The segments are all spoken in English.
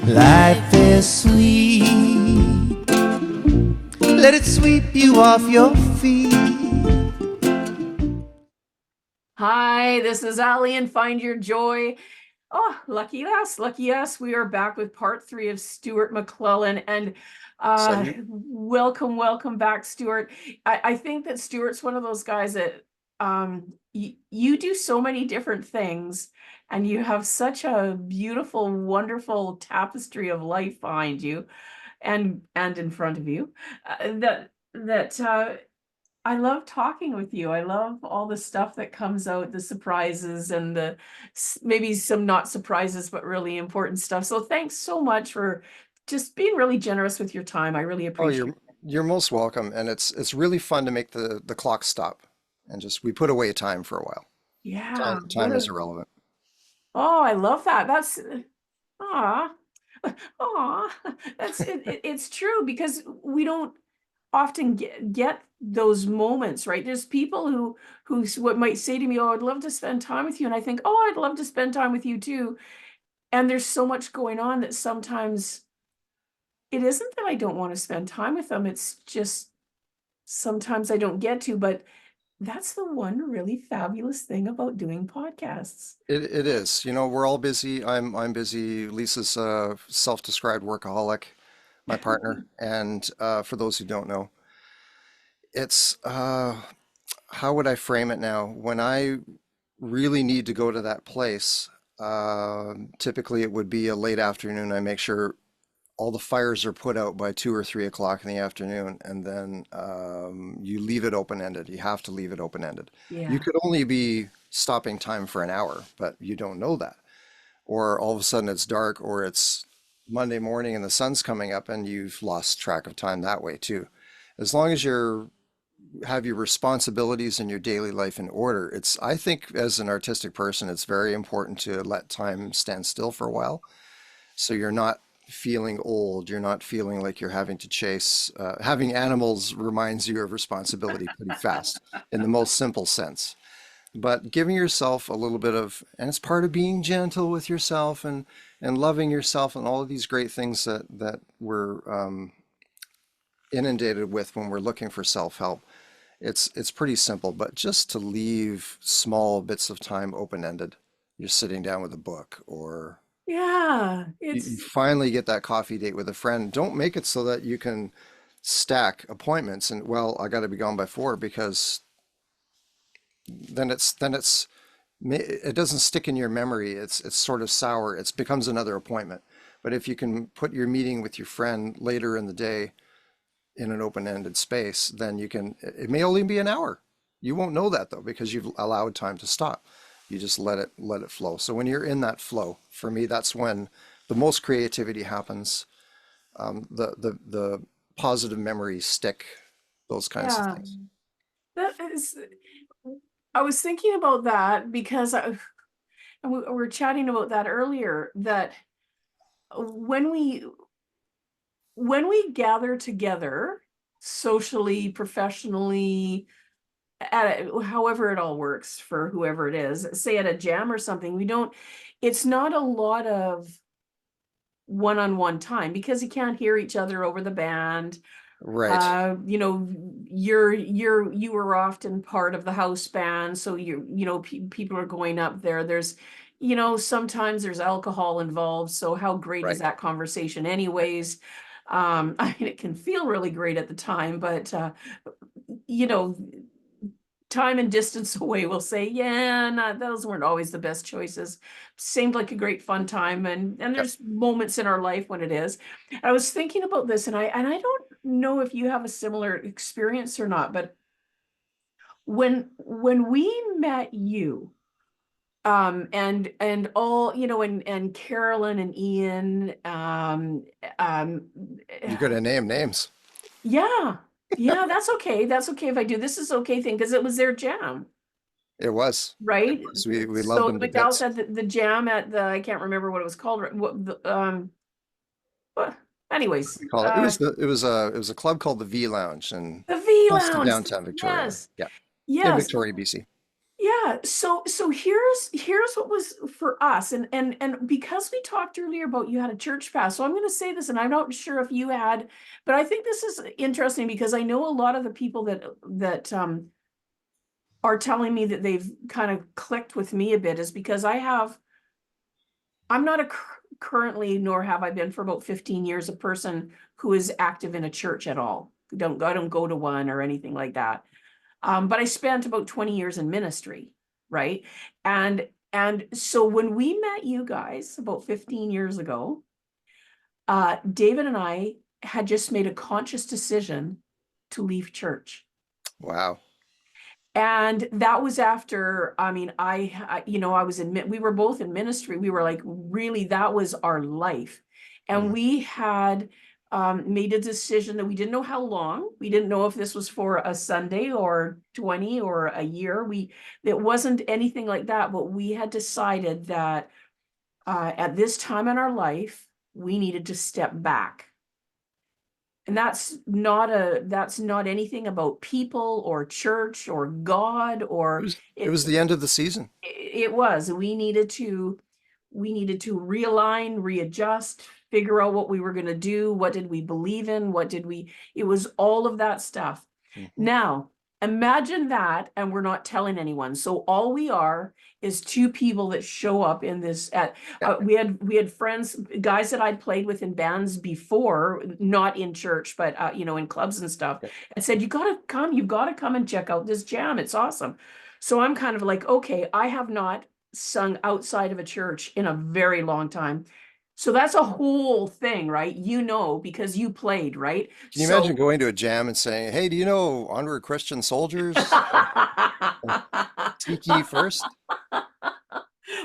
Life is sweet. Let it sweep you off your feet. Hi, this is Ali and Find Your Joy. Oh, lucky us. We are back with part three of Stewart McLellan. And Salut. welcome back, Stewart. I think that Stewart's one of those guys that you do so many different things, and you have such a beautiful, wonderful tapestry of life behind you and in front of you, that I love talking with you. I love all the stuff that comes out, the surprises and the maybe some not surprises, but really important stuff. So thanks so much for just being really generous with your time. I really Oh, appreciate it. you're most welcome, and it's really fun to make the clock stop, and just we put away time for a while. Yeah, what Time is a irrelevant. oh, I love that. That's ah ah that's it's true because we don't often get those moments, right? There's people who what might say to me, "Oh, I'd love to spend time with you," and I think, "Oh, I'd love to spend time with you too." And there's so much going on that sometimes it isn't that I don't want to spend time with them. It's just sometimes I don't get to. But that's the one really fabulous thing about doing podcasts. It is. We're all busy. I'm busy. Lisa's a self-described workaholic, my partner, and for those who don't know, it's how would I frame it now? When I really need to go to that place, typically it would be a late afternoon. I make sure all the fires are put out by 2 or 3 o'clock in the afternoon, and then you leave it open-ended. You have to leave it open-ended. You Yeah. could only be stopping time for an hour, but you don't know that. Or all of a sudden it's dark, or it's Monday morning and the sun's coming up, and you've lost track of time that way too. As long as you're have your responsibilities in your daily life in order, I think as an artistic person, it's very important to let time stand still for a while so you're not feeling old. You're not feeling like you're having to chase. Having animals reminds you of responsibility pretty fast in the most simple sense. But giving yourself a little bit of, and it's part of being gentle with yourself and loving yourself and all of these great things that we're inundated with when we're looking for self-help. It's pretty simple, but just to leave small bits of time open-ended. You're sitting down with a book, or Yeah. you It's finally get that coffee date with a friend. Don't make it so that you can stack appointments and, well, I got to be gone by 4, because then it doesn't stick in your memory. It's sort of sour. It becomes another appointment. But if you can put your meeting with your friend later in the day in an open-ended space, then it may only be an hour. You won't know that though, because you've allowed time to stop. You just let it flow. So when you're in that flow, for me, that's when the most creativity happens. The positive memories stick, those kinds of yeah. things. That is I was thinking about that because and we were chatting about that earlier, that when we when we gather together socially, professionally, however it all works for whoever it is, say at a jam or something, it's not a lot of one-on-one time because you can't hear each other over the band. Right, You know, you were often part of the house band, so people are going up there. There's, sometimes there's alcohol involved. So how great is right. that conversation anyways? I mean, it can feel really great at the time, but you know, time and distance away will say, yeah, those weren't always the best choices. Seemed like a great fun time, and Yep. there's moments in our life when it is. I was thinking about this, and I don't know if you have a similar experience or not, but when we met you, and all, and Carolyn and Ian, um, You're gonna name names. yeah, yeah, that's okay. That's okay if I do. This is okay thing because it was their jam. It was. It Right? was. We loved So them the to McDowell's bits. had the jam at I can't remember what it was called. But anyways, We call it. It was a club called the V Lounge, and the V close to Lounge. downtown Victoria. Yes. Yeah, in Yes. Victoria, BC. Yeah, so here's what was for us, and because we talked earlier about you had a church past, so I'm going to say this, and I'm not sure if you had, but I think this is interesting because I know a lot of the people that are telling me that they've kind of clicked with me a bit is because I'm not currently, nor have I been for about 15 years, a person who is active in a church at all. I don't go to one or anything like that. But I spent about 20 years in ministry, right? And so when we met you guys about 15 years ago, David and I had just made a conscious decision to leave church. Wow. And that was after, I mean, I was we were both in ministry. We were like, really, that was our life. And Mhm. we had made a decision that we didn't know how long. We didn't know if this was for a Sunday or 20 or a year. It wasn't anything like that, but we had decided that at this time in our life, we needed to step back. And that's not anything about people or church or God It or was, it it was the end of the season. it was. We needed to realign, readjust, figure out what we were going to do, what did we believe in, it was all of that stuff. Mhm. Now, imagine that, and we're not telling anyone. So all we are is two people that show up in this Yeah. we had friends, guys that I'd played with in bands before, not in church, but in clubs and stuff, Yeah. and said, you've got to come and check out this jam. It's awesome. So I'm kind of like, okay, I have not sung outside of a church in a very long time. So that's a whole thing, right? Because you played, right? Can you imagine So going to a jam and saying, "Hey, do you know Onward Christian Soldiers? Tiki first?"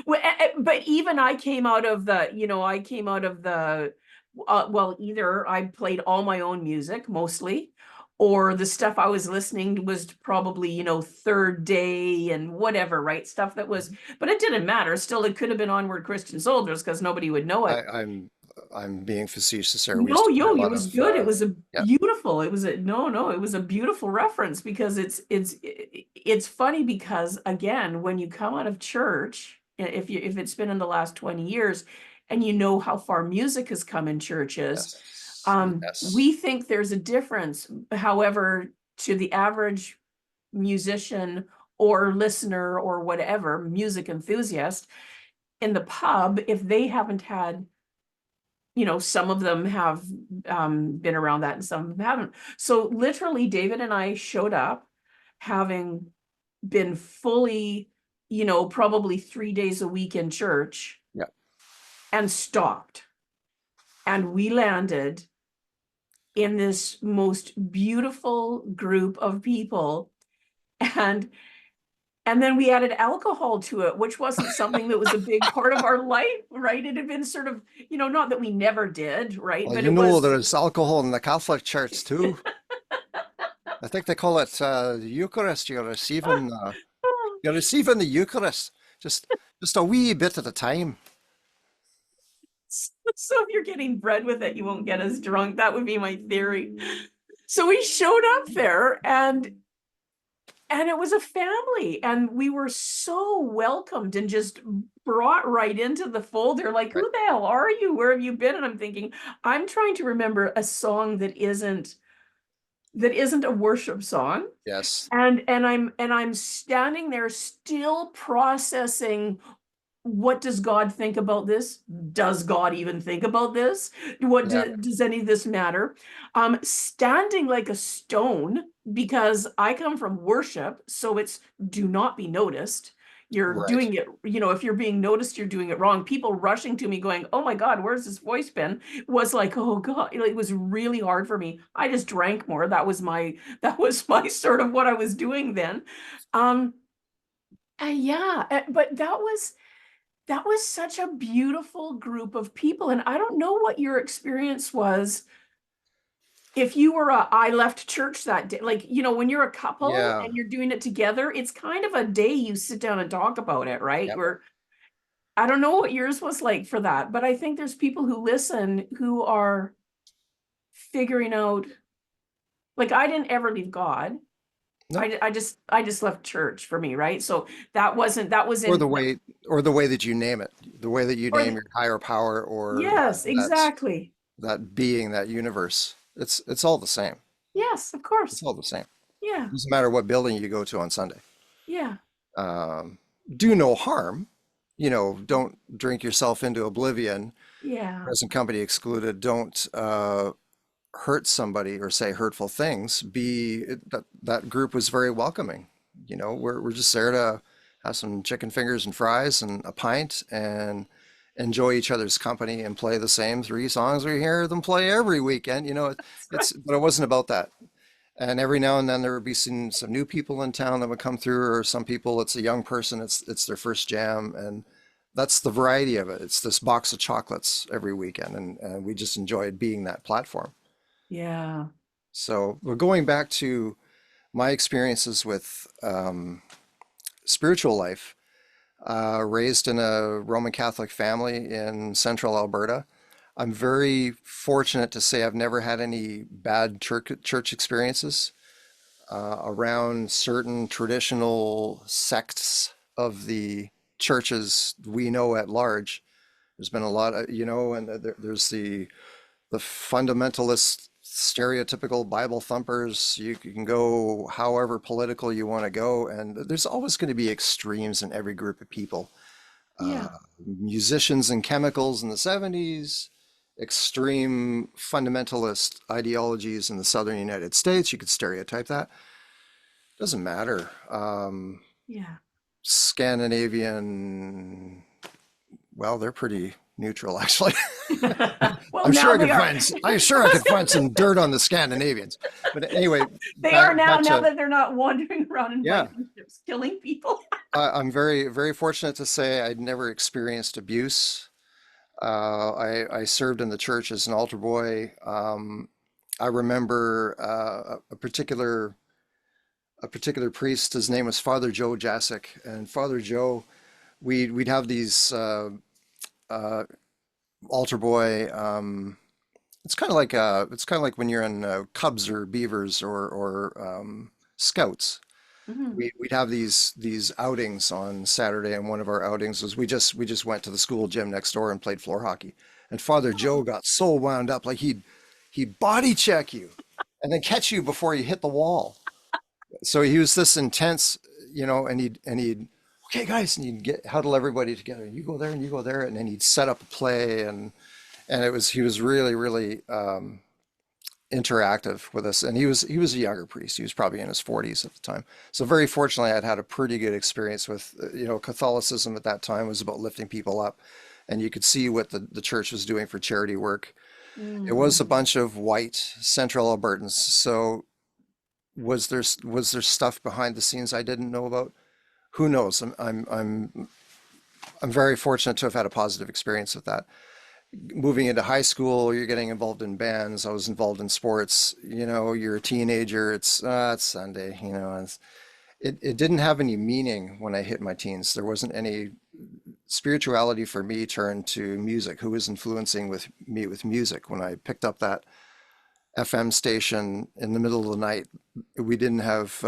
But even I came out of well, either I played all my own music mostly, or the stuff I was listening to was probably, Third Day and whatever, right? Stuff that was, Mhm. but it didn't matter. Still, it could have been Onward Christian Soldiers because nobody would know I, it. I'm I'm being facetious there. We used No, to play a it lot was of good. It was a yeah. beautiful. It was a no, it was a beautiful reference because it's funny because again, when you come out of church, if it's been in the last 20 years and you know how far music has come in churches, Yes. we Yes. think there's a difference. However, to the average musician or listener or whatever, music enthusiast in the pub, if they haven't had some of them have been around that and some of them haven't. So literally, David and I showed up having been fully, probably 3 days a week in church Yeah. and stopped. And we landed in this most beautiful group of people. And And then we added alcohol to it, which wasn't something that was a big part of our life, right? It had been sort of, not that we never did, right? Well, But you it know, was, there's alcohol in the Catholic Church too. I think they call it the Eucharist. You're receiving the Eucharist just just a wee bit at a time. so if you're getting bread with it, you won't get as drunk. That would be my theory. So we showed up there and it was a family and we were so welcomed and just brought right into the fold. They're like, Right. who the hell are you? Where have you been? And I'm thinking, I'm trying to remember a song that isn't a worship song. Yes. And I'm standing there still processing, what does God think about this? Does God even think about this? Yeah. Does any of this matter? Standing like a stone because I come from worship, so it's do not be noticed. You're Right. doing it, if you're being noticed, you're doing it wrong. People rushing to me going, "Oh my God, where's this voice been?" was like, "Oh God," it was really hard for me. I just drank more. That was my sort of what I was doing then. Um, and yeah, but that was such a beautiful group of people. And I don't know what your experience was. If you were I left church that day, like, when you're a couple Yeah. and you're doing it together, it's kind of a day you sit down and talk about it, right? Yep. I don't know what yours was like for that, but I think there's people who listen who are figuring out, like, I didn't ever leave God. No. I just left church for me, right? So that was Or in, the way, or the way that you name it, the way that you or name your higher power, or yes, that exactly. that being, that universe. It's all the same. Yes, of It's course. all the same. Yeah, Doesn't matter what building you go to on Sunday. yeah, Um, do no harm. Don't drink yourself into oblivion. yeah, Present company excluded. Don't hurt somebody or say hurtful things. That group was very welcoming. We're just there to have some chicken fingers and fries and a pint and enjoy each other's company and play the same three songs we hear them play every weekend. that's right. But it wasn't about that. And every now and then there would be some new people in town that would come through, or some people, it's a young person, it's their first jam, and that's the variety of it. It's this box of chocolates every weekend, and we just enjoyed being that platform. Yeah, So we're going back to my experiences with spiritual life. Raised in a Roman Catholic family in central Alberta. I'm very fortunate to say I've never had any bad church experiences around certain traditional sects of the churches we know at large. There's been a lot of, and there's the fundamentalist, stereotypical Bible thumpers. You can go however political you want to go, and there's always going to be extremes in every group of people. Uh, yeah, Musicians and chemicals in the 70s, extreme fundamentalist ideologies in the southern United States. You could stereotype that. Doesn't matter. yeah. Scandinavian, well, they're pretty neutral, actually. Well, now they are. I'm sure I could find some dirt on the Scandinavians. But anyway, They are now, back now to, that they're not wandering around in yeah, Viking ships killing people. I'm very, very fortunate to say I'd never experienced abuse. I served in the church as an altar boy. I remember a particular priest. His name was Father Joe Jasic, and Father Joe, we'd have these uh, altar boy. It's kind of like when you're in Cubs or Beavers or Scouts. Mhm. We'd have these outings on Saturday, and one of our outings was we just went to the school gym next door and played floor hockey. And Father Joe got so wound up, like he'd body check you and then catch you before you hit the wall. So he was this intense, and he'd okay guys, and he'd get huddle everybody together. You go there and you go there, and then he'd set up a play, and he was really really interactive with us. And he was a younger priest. He was probably in his 40s at the time. So very fortunately, I'd had a pretty good experience with Catholicism at that time was about lifting people up, and you could see what the church was doing for charity work. It was a Mm. bunch of white Central Albertans. So was there stuff behind the scenes I didn't know about? Who knows? I'm very fortunate to have had a positive experience with that. Moving into high school, you're getting involved in bands. I was involved in sports. You're a teenager. It's Sunday. It didn't have any meaning when I hit my teens. There wasn't any spirituality for me turned to music. Who was influencing me with music? When I picked up that FM station in the middle of the night, we didn't have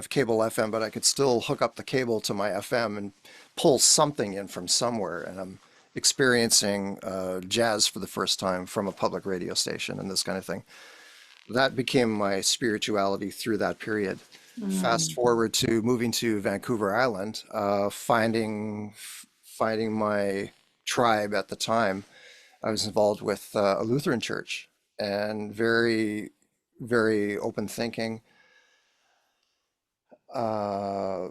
cable FM, but I could still hook up the cable to my FM and pull something in from somewhere. And I'm experiencing jazz for the first time from a public radio station and this kind of thing. That became my spirituality through that period. Fast Mm. forward to moving to Vancouver Island, finding my tribe at the time. I was involved with a Lutheran church, and very, very open thinking. Uh,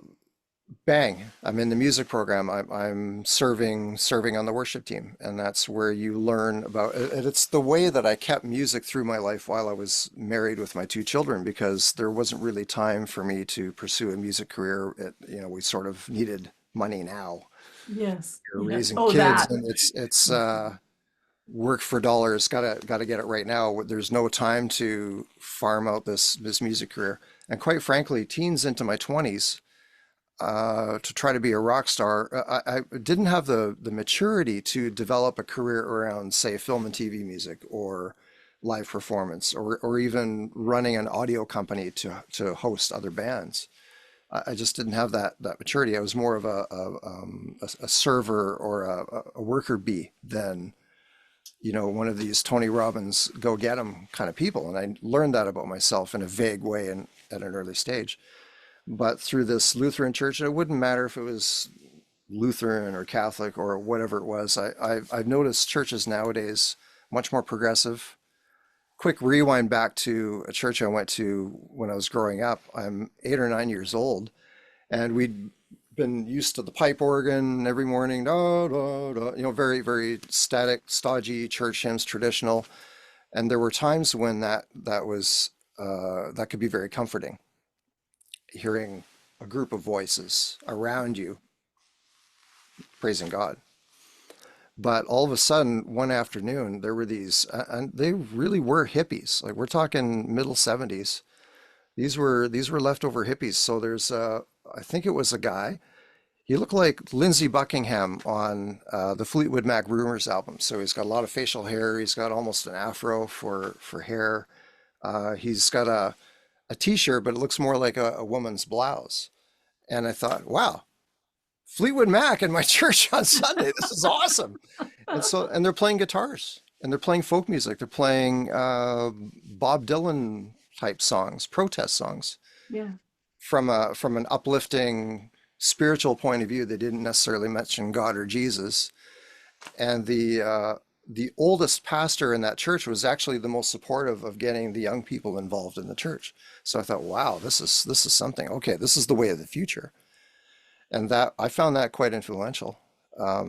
Bang! I'm in the music program. I'm serving on the worship team, and that's where you learn about. And it's the way that I kept music through my life while I was married with my two children, because there wasn't really time for me to pursue a music career. We sort of needed money now. Yes, You're yes. raising Oh, kids, that. and it's work for dollars. Gotta get it right now. There's no time to farm out this music career. And quite frankly, teens into my 20s, to try to be a rock star, I didn't have the maturity to develop a career around, say, film and TV music, or live performance, or even running an audio company to host other bands. I just didn't have that maturity. I was more of a server or a worker bee than, one of these Tony Robbins go get 'em kind of people. And I learned that about myself in a vague way and at an early stage. But through this Lutheran church, it wouldn't matter if it was Lutheran or Catholic or whatever it was. I've noticed churches nowadays much more progressive. Quick rewind back to a church I went to when I was growing up. I'm 8 or 9 years old, and we'd been used to the pipe organ every morning, da, da, da, very, very static, stodgy church hymns, traditional. And there were times when that was that could be very comforting, hearing a group of voices around you praising God. But all of a sudden, one afternoon, there were these, and they really were hippies. Like we're talking middle 70s. These were leftover hippies. So I think it was a guy. He looked like Lindsey Buckingham on the Fleetwood Mac Rumors album. So he's got a lot of facial hair. He's got almost an afro for hair. He's got a t-shirt, but it looks more like a woman's blouse. And I thought, wow, Fleetwood Mac in my church on Sunday. This is awesome. And they're playing guitars and they're playing folk music. They're playing Bob Dylan type songs, protest songs. Yeah. From an uplifting spiritual point of view. They didn't necessarily mention God or Jesus. And the oldest pastor in that church was actually the most supportive of getting the young people involved in the church. So I thought, wow, this is something. Okay, this is the way of the future. And that I found that quite influential,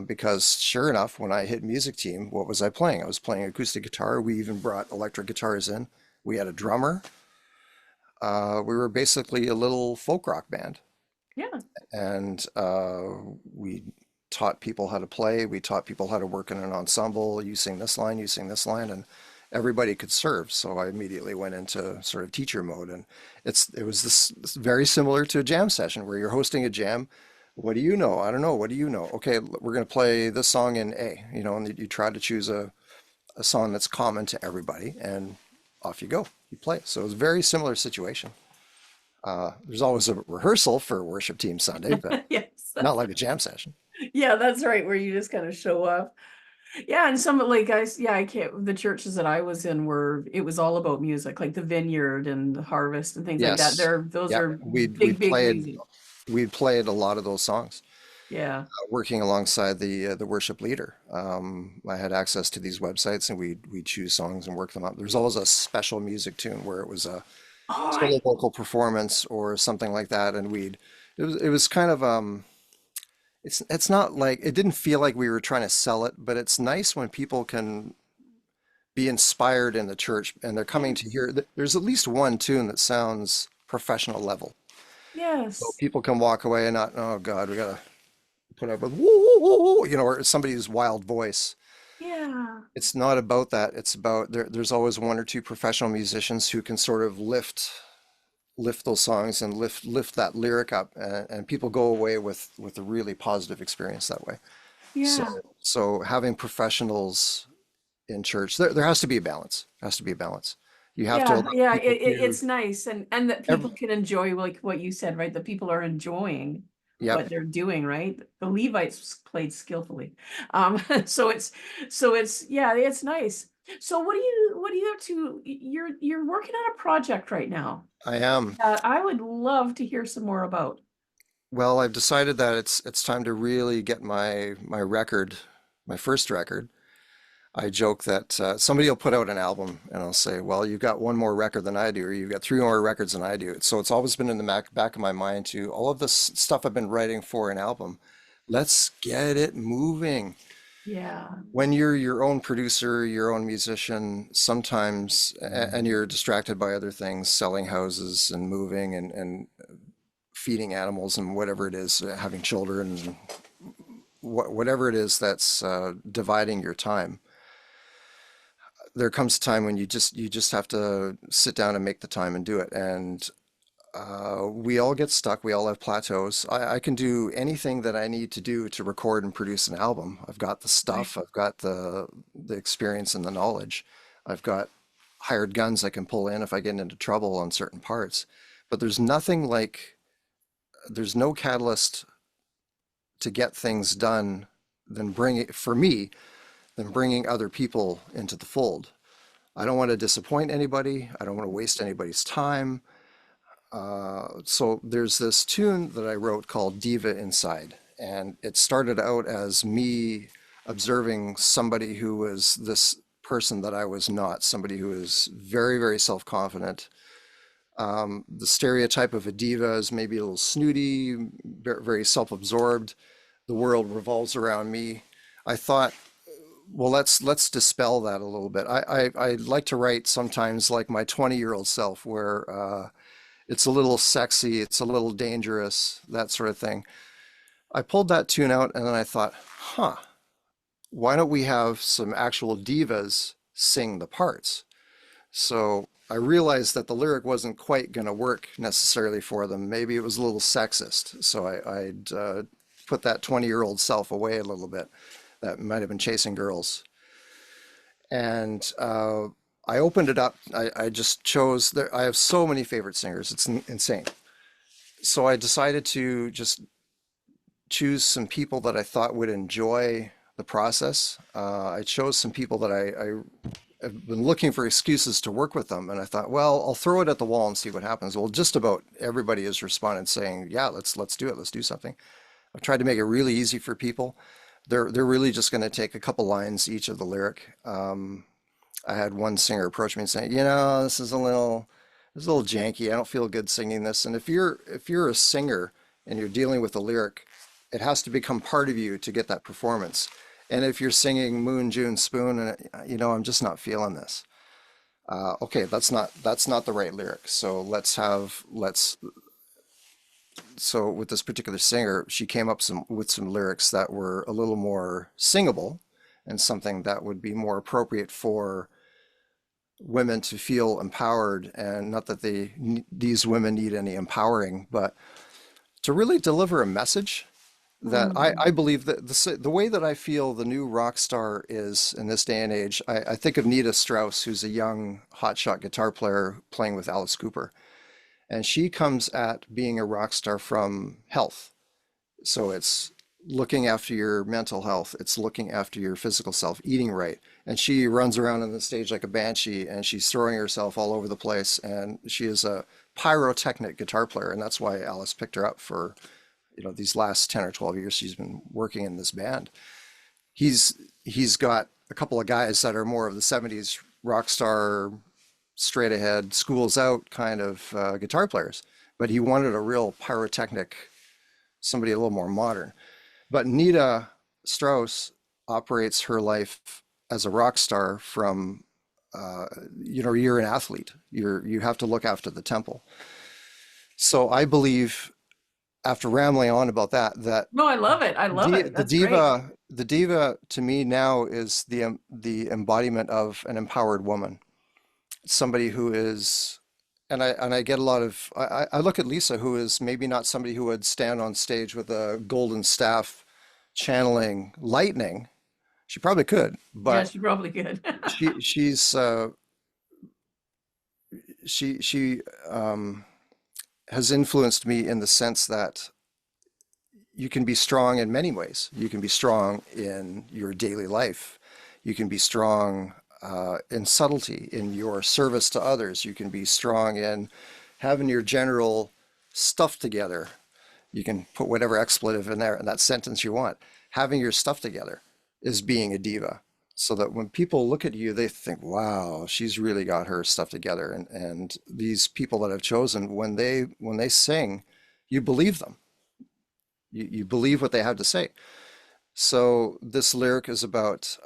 because sure enough, when I hit music team, what was I playing? I was playing acoustic guitar. We even brought electric guitars in. We had a drummer. We were basically a little folk rock band. Yeah. And we taught people how to play. We taught people how to work in an ensemble. You sing this line, and everybody could serve. So I immediately went into sort of teacher mode. And it was this very similar to a jam session where you're hosting a jam. What do you know? I don't know. What do you know? Okay, we're going to play this song in A, and you try to choose a song that's common to everybody, and off you go. You play. So it was a very similar situation. There's always a rehearsal for worship team Sunday, but Yes. not like a jam session. Yeah, that's right. Where you just kind of show up. Yeah, and some like guys, I can't. The churches that I was in it was all about music, like the Vineyard and the Harvest and things like that. Yes. Those Yeah. are We'd big played music. we'd played a lot of those songs, Yeah. working alongside the worship leader. I had access to these websites, and we'd choose songs and work them up. There's always a special music tune where it was a Oh, solo vocal performance or something like that, and it was kind of it's not like, it didn't feel like we were trying to sell it, but it's nice when people can be inspired in the church and they're coming to hear. There's at least one tune that sounds professional level. So yes. people can walk away and not, oh God, we gotta put up with woo, woo, woo, or somebody's wild voice. Yeah. It's not about that. It's about there's always one or two professional musicians who can sort of lift those songs and lift that lyric up, and people go away with a really positive experience that way. Yeah. So having professionals in church, there has to be a balance. Has to be a balance. You have to allow Yeah. people It's nice, and that people every, can enjoy, like what you said, right? That people are enjoying yep. what they're doing, right? The Levites played skillfully. So it's nice. So what do you up to? You're working on a project right now I am. that I would love to hear some more about. Well, I've decided that it's time to really get my record, my first record. I joke that somebody will put out an album and I'll say, well, you've got one more record than I do, or you've got three more records than I do. So it's always been in the back of my mind to all of this stuff I've been writing for an album. Let's get it moving. Yeah. When you're your own producer, your own musician, sometimes, and you're distracted by other things, selling houses and moving and feeding animals and whatever it is, having children, and whatever it is that's dividing your time. There comes a time when you just have to sit down and make the time and do it. And we all get stuck. We all have plateaus. I can do anything that I need to do to record and produce an album. I've got the Right. stuff. I've got the experience and the knowledge. I've got hired guns I can pull in if I get into trouble on certain parts. But there's nothing like, there's no catalyst to get things done than for me, than bringing other people into the fold. I don't want to disappoint anybody. I don't want to waste anybody's time. So there's this tune that I wrote called Diva Inside, and it started out as me observing somebody who was this person that I was not, somebody who is very, very self-confident. The stereotype of a diva is maybe a little snooty, very self-absorbed. The world revolves around me. I thought, well, let's dispel that a little bit. I like to write sometimes like my 20-year-old self, where it's a little sexy, it's a little dangerous, that sort of thing. I pulled that tune out and then I thought, why don't we have some actual divas sing the parts? So I realized that the lyric wasn't quite going to work necessarily for them. Maybe it was a little sexist. So I'd put that 20-year-old self away a little bit. That might have been chasing girls. And I opened it up. I just chose, I have so many favorite singers. It's insane. So I decided to just choose some people that I thought would enjoy the process. I chose some people that I've been looking for excuses to work with them. And I thought, well, I'll throw it at the wall and see what happens. Well, just about everybody has responded saying, yeah, let's do it. Let's do something. I've tried to make it really easy for people. They're really just going to take a couple lines each of the lyric. I had one singer approach me and say, this is a little janky. I don't feel good singing this. And if you're a singer and you're dealing with a lyric, it has to become part of you to get that performance. And if you're singing Moon, June, Spoon, and I'm just not feeling this. Okay, that's not the right lyric. So so with this particular singer, she came up with some lyrics that were a little more singable and something that would be more appropriate for women to feel empowered. And not that these women need any empowering, but to really deliver a message that I believe that the way that I feel the new rock star is in this day and age, I think of Nita Strauss, who's a young hotshot guitar player playing with Alice Cooper. And she comes at being a rock star from health. So it's looking after your mental health. It's looking after your physical self, eating right. And she runs around on the stage like a banshee and she's throwing herself all over the place. And she is a pyrotechnic guitar player. And that's why Alice picked her up for, these last 10 or 12 years she's been working in this band. He's got a couple of guys that are more of the 70s rock star, straight ahead, schools out kind of guitar players, but he wanted a real pyrotechnic, somebody a little more modern. But Nita Strauss operates her life as a rock star from, you're an athlete. You have to look after the temple. So I believe, after rambling on about that No, I love it. I love it. That's great. The diva to me now is the embodiment of an empowered woman. Somebody who is, and I get a lot of, I look at Lisa, who is maybe not somebody who would stand on stage with a golden staff channeling lightning. She probably could, but Yeah, she probably could. she has influenced me in the sense that you can be strong in many ways. You can be strong in your daily life. You can be strong in subtlety, in your service to others. You can be strong in having your general stuff together. You can put whatever expletive in there in that sentence you want. Having your stuff together is being a diva. So that when people look at you, they think, wow, she's really got her stuff together. And these people that I've chosen, when they sing, you believe them. You believe what they have to say. So this lyric is about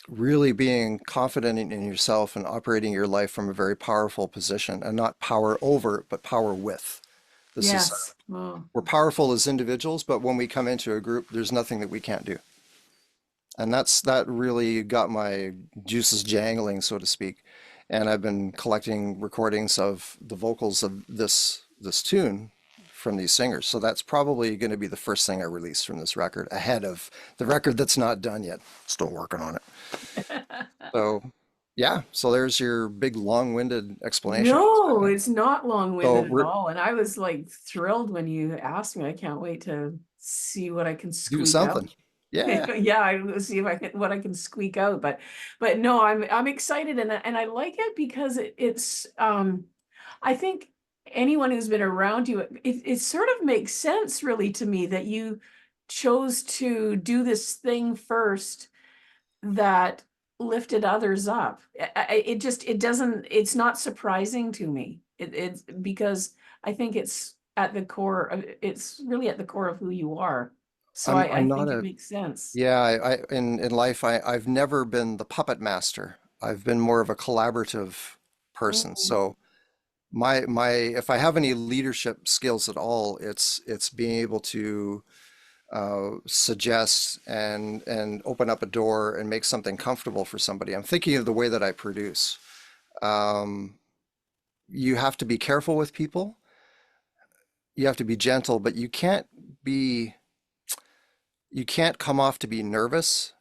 really being confident in yourself and operating your life from a very powerful position, and not power over, but power with. This is, we're powerful as individuals, but when we come into a group, there's nothing that we can't do. And that really got my juices jangling, so to speak. And I've been collecting recordings of the vocals of this tune from these singers. So that's probably going to be the first thing I release from this record, ahead of the record that's not done yet. Still working on it. So Yeah, so there's your big long-winded explanation. No, it's not So long-winded at we're all. And I was like thrilled when you asked me. I can't wait to see what I can do squeak out. something. Yeah. Yeah, I will see if I can what I can squeak out. But no, I'm excited and I like it because it's I think anyone who's been around you, it sort of makes sense really to me that you chose to do this thing first that lifted others up. It just it doesn't it's not surprising to me. It's because I think it's at the core of it's really at the core of who you are. So I'm I not think it a makes sense. yeah, in life I've never been the puppet master. I've been more of a collaborative person. Mm. So my if I have any leadership skills at all, it's being able to suggest and open up a door and make something comfortable for somebody. I'm thinking of the way that I produce. Um, you have to be careful with people. You have to be gentle, but be you can't come off to be nervous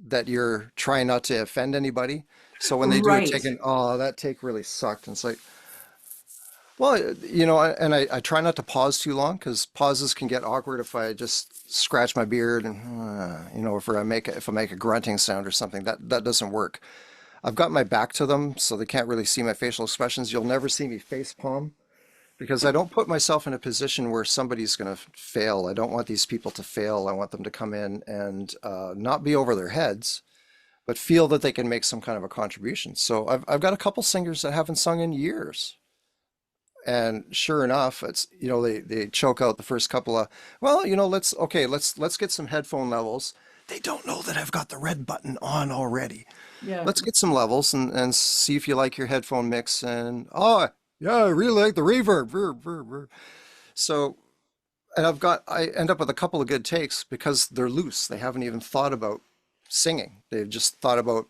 that you're trying not to offend anybody. So when they do a Right. take and oh, that take really sucked. And it's like, well, and I try not to pause too long because pauses can get awkward if I just scratch my beard and, if I make a grunting sound or something, that doesn't work. I've got my back to them, so they can't really see my facial expressions. You'll never see me face palm because I don't put myself in a position where somebody's going to fail. I don't want these people to fail. I want them to come in and not be over their heads, but feel that they can make some kind of a contribution. So I've got a couple singers that haven't sung in years. And sure enough, it's, they choke out the first couple of, well, let's get some headphone levels. They don't know that I've got the red button on already. Yeah. Let's get some levels and see if you like your headphone mix. And oh, yeah, I really like the reverb. So, and I end up with a couple of good takes because they're loose. They haven't even thought about singing. They've just thought about,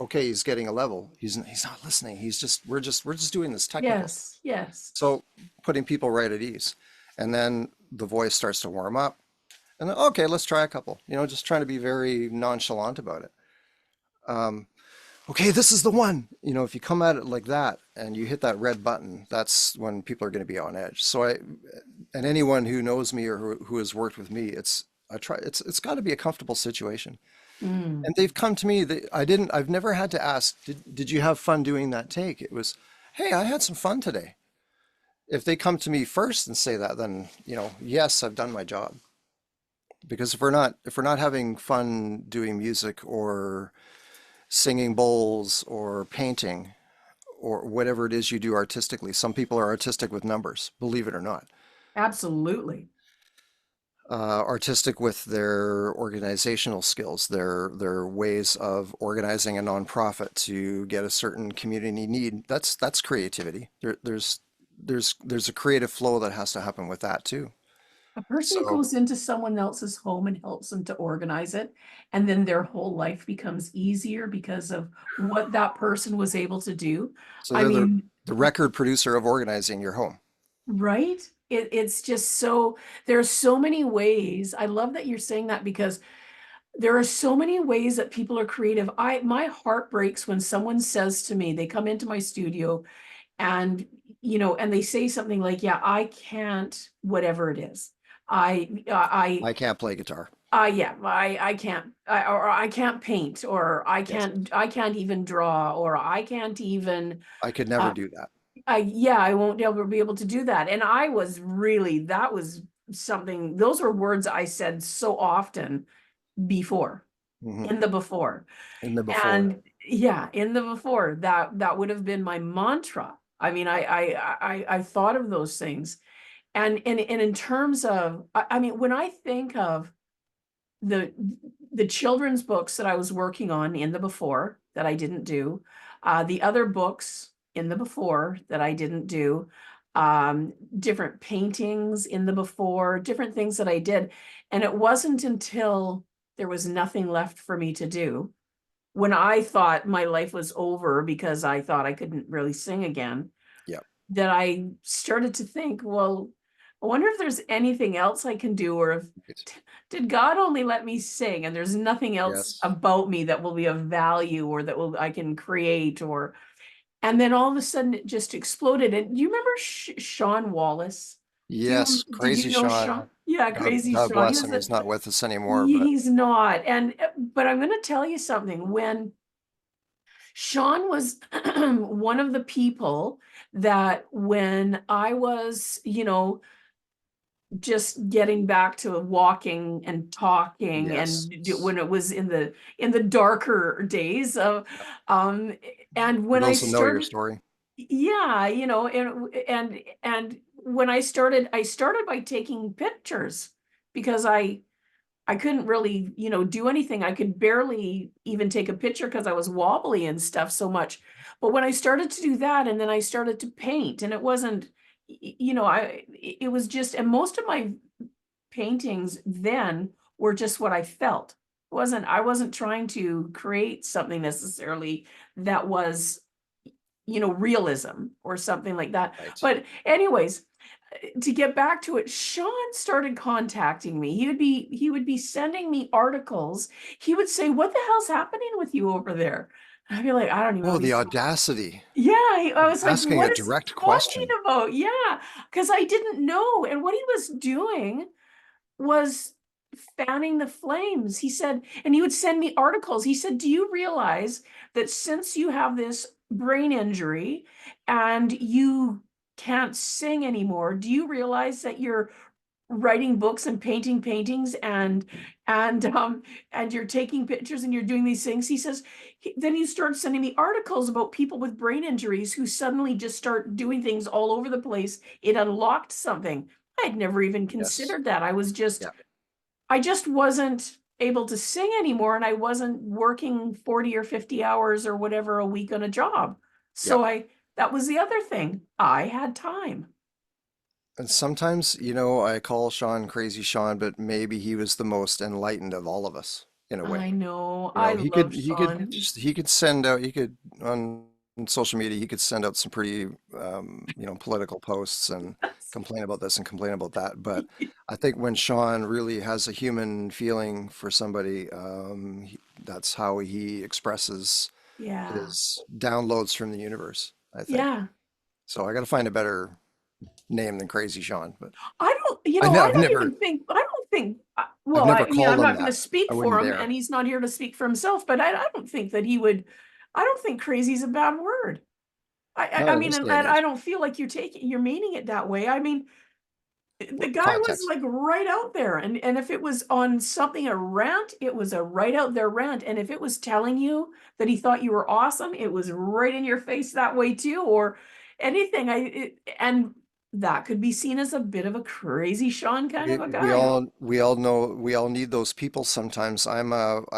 okay, he's getting a level. He's not listening. We're just doing this technical. Yes. Yes. So putting people right at ease. And then the voice starts to warm up. And then, okay, let's try a couple. Just trying to be very nonchalant about it. Okay, this is the one. If you come at it like that and you hit that red button, that's when people are going to be on edge. And anyone who knows me or who has worked with me, it's got to be a comfortable situation. Mm. And they've come to me that I've never had to ask, did you have fun doing that take? It was, hey, I had some fun today. If they come to me first and say that, then, yes, I've done my job. Because if we're not having fun doing music or singing bowls or painting or whatever it is you do artistically, some people are artistic with numbers, believe it or not. Absolutely. Artistic with their organizational skills, their ways of organizing a nonprofit to get a certain community need. That's creativity. There's a creative flow that has to happen with that too. A person who So goes into someone else's home and helps them to organize it, and then their whole life becomes easier because of what that person was able to do. so I they're mean, the record producer of organizing your home. right? It's just so, there's so many ways. I love that you're saying that because there are so many ways that people are creative. My heart breaks when someone says to me, they come into my studio and and they say something like, yeah, I can't, whatever it is. I I can't play guitar. yeah, I can't, or I can't paint, or Yes, I can't even draw, or I can't even, I could never uh, do that. yeah, I won't ever be able to do that. And I was really, that was something, those were words I said so often before, Hmm. in the before. In the before. And yeah, in the before, that would have been my mantra. I mean, I thought of those things. And in terms of, I mean, when I think of the the children's books that I was working on in the before that I didn't do, the other books in the before that I didn't do, different paintings in the before, different things that I did. And it wasn't until there was nothing left for me to do, when I thought my life was over because I thought I couldn't really sing again, Yeah. that I started to think, well, I wonder if there's anything else I can do, or if did God only let me sing and there's nothing else Yes. about me that will be of value, or that will I can create, or and then all of a sudden it just exploded. And do you remember Sean Wallace? Yes, Did you crazy know Sean. Sean? Yeah, Crazy God Sean. He bless was him. a He's not with us anymore, but he's not. And but I'm going to tell you something. When Sean was one of the people that, when I was, just getting back to walking and talking, yes. and when it was in the darker days of, Yep. um and For when I those who know your started, story. yeah, and when I started by taking pictures, because I couldn't really, do anything. I could barely even take a picture because I was wobbly and stuff so much. But when I started to do that, and then I started to paint, and it wasn't, it was just, and most of my paintings then were just what I felt. I wasn't trying to create something necessarily that was, realism or something like that. Right. But anyways, to get back to it, Sean started contacting me. He would be sending me articles. He would say, "What the hell's happening with you over there?" And I'd be like, "I don't even know Oh, what the he's." audacity Yeah, I of was like, asking a "What is he direct talking question. about?" Yeah, because I didn't know. And what he was doing was fanning the flames. He said, and he would send me articles. He said, "Do you realize that since you have this brain injury and you can't sing anymore, do you realize that you're writing books and painting paintings, and you're taking pictures and you're doing these things?" He says, then he starts sending me articles about people with brain injuries who suddenly just start doing things all over the place. It unlocked something. I'd never even Yes. considered that. Yeah. I just wasn't able to sing anymore, and I wasn't working 40 or 50 hours or whatever a week on a job. Yeah. So that was the other thing. I had time. And sometimes, I call Sean Crazy Sean, but maybe he was the most enlightened of all of us in a way. I know. You I know, he could love he could Sean. he could send out he could on social media he could send out some pretty political posts and complain about this and complain about that. But I think when Sean really has a human feeling for somebody, that's how he expresses Yeah. his downloads from the universe, I think. Yeah. So I got to find a better name than Crazy Sean, but I I've don't never even think, I don't think, I've well, never I'm called him not going to that. speak I for wouldn't him, dare. and he's not here to speak for himself, but I don't think that he would, I don't think crazy is a bad word. Not I in mean, this and day and I age. don't feel like you're meaning it that way. I mean, the Well, guy was context. like right out there, and if it was on something, a rant, it was a right out there rant. And if it was telling you that he thought you were awesome, it was right in your face that way too. Or anything. And that could be seen as a bit of a crazy Sean kind We of a we guy. all we all know we all need those people sometimes. I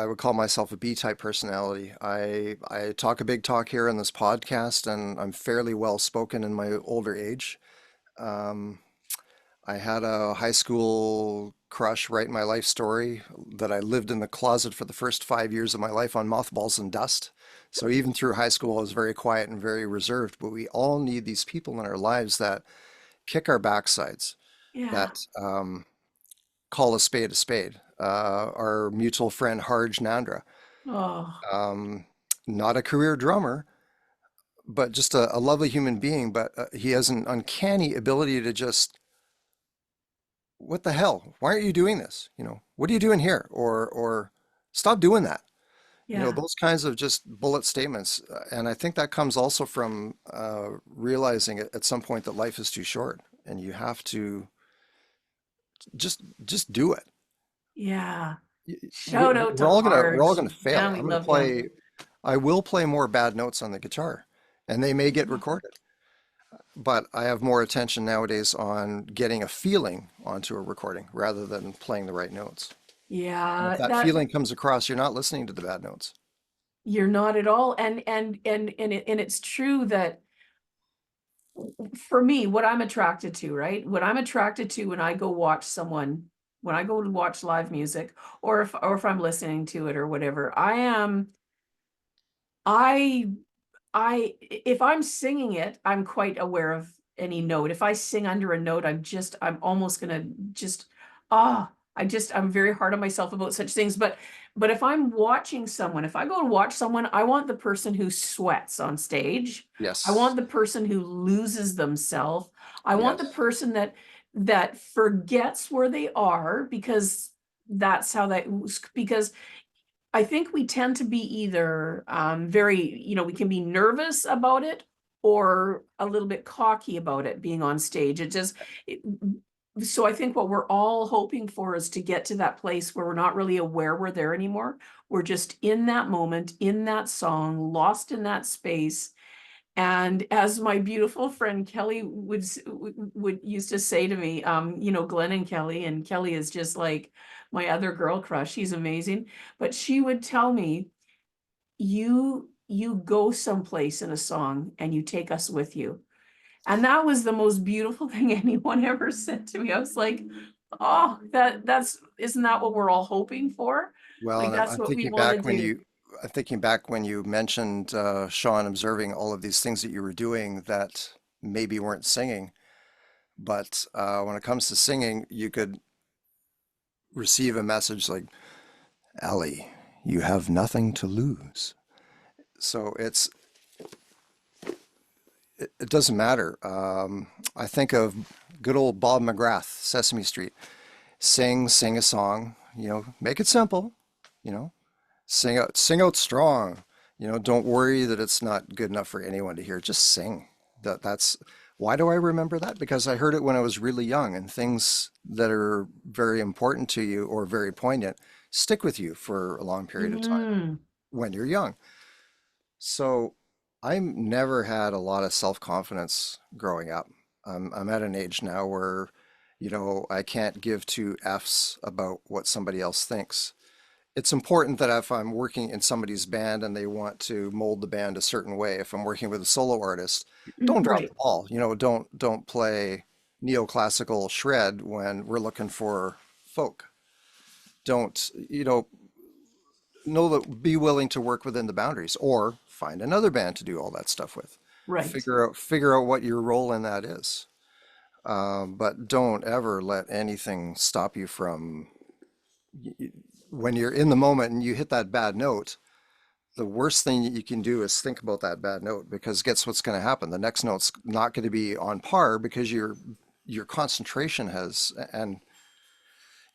would call myself a B-type personality. I talk a big talk here on this podcast, and I'm fairly well spoken in my older age. Um, I had a high school crush write my life story that I lived in the closet for the first 5 years of my life on mothballs and dust. So even through high school, I was very quiet and very reserved. But we all need these people in our lives that kick our backsides, Yeah. that call a spade a spade. Our mutual friend Harj Nandra, Oh, um, not a career drummer, but just a lovely human being. But he has an uncanny ability to just, what the hell? Why aren't you doing this? What are you doing here? Or stop doing that. yeah. Those kinds of just bullet statements. And I think that comes also from realizing at some point that life is too short and you have to just do it. Yeah. Y- Shout out to we're all gonna Harge. fail. Man, we I'm gonna love him. play. I will play more bad notes on the guitar, and they may get Yeah. recorded. But I have more attention nowadays on getting a feeling onto a recording rather than playing the right notes. And if Yeah, that that feeling comes across, you're not listening to the bad notes. you're not at all. And it's true that for me, what I'm attracted to, right? What I'm attracted to when I go watch someone, when I go to watch live music, or if I'm listening to it or whatever, I if I'm singing it, I'm quite aware of any note. If I sing under a note, I'm almost gonna just, I'm very hard on myself about such things. But if I'm watching someone, if I go to watch someone, I want the person who sweats on stage. I want Yes. the person who loses themselves. I want the Yes. person that forgets where they are, because that's how that, because I think we tend to be either very, we can be nervous about it or a little bit cocky about it being on stage. It, so I think what we're all hoping for is to get to that place where we're not really aware we're there anymore. We're just in that moment, in that song, lost in that space. And as my beautiful friend Kelly would used to say to me, Glenn and Kelly is just like my other girl crush. She's amazing. But she would tell me, you go someplace in a song and you take us with you. And that was the most beautiful thing anyone ever said to me. I was like, oh, isn't that what we're all hoping for? Well, Like, and that's what we want to do. I'm thinking back when you mentioned, Sean, observing all of these things that you were doing that maybe weren't singing. But when it comes to singing, you could receive a message like, Ellie, you have nothing to lose. So it doesn't matter. I think of good old Bob McGrath, Sesame Street. Sing a song, make it simple, you know, sing out strong, don't worry that it's not good enough for anyone to hear. Just sing. That's why do I remember that? Because I heard it when I was really young, and things that are very important to you or very poignant stick with you for a long period of time Mm, when you're young. So I never had a lot of self-confidence growing up. I'm at an age now where, I can't give two F's about what somebody else thinks. It's important that if I'm working in somebody's band and they want to mold the band a certain way, if I'm working with a solo artist, don't drop right. the ball. Don't play neoclassical shred when we're looking for folk. Don't, know that be willing to work within the boundaries or find another band to do all that stuff with. Right. Figure out what your role in that is. But don't ever let anything stop you from when you're in the moment and you hit that bad note. The worst thing that you can do is think about that bad note, because guess what's going to happen? The next note's not going to be on par because your concentration has, and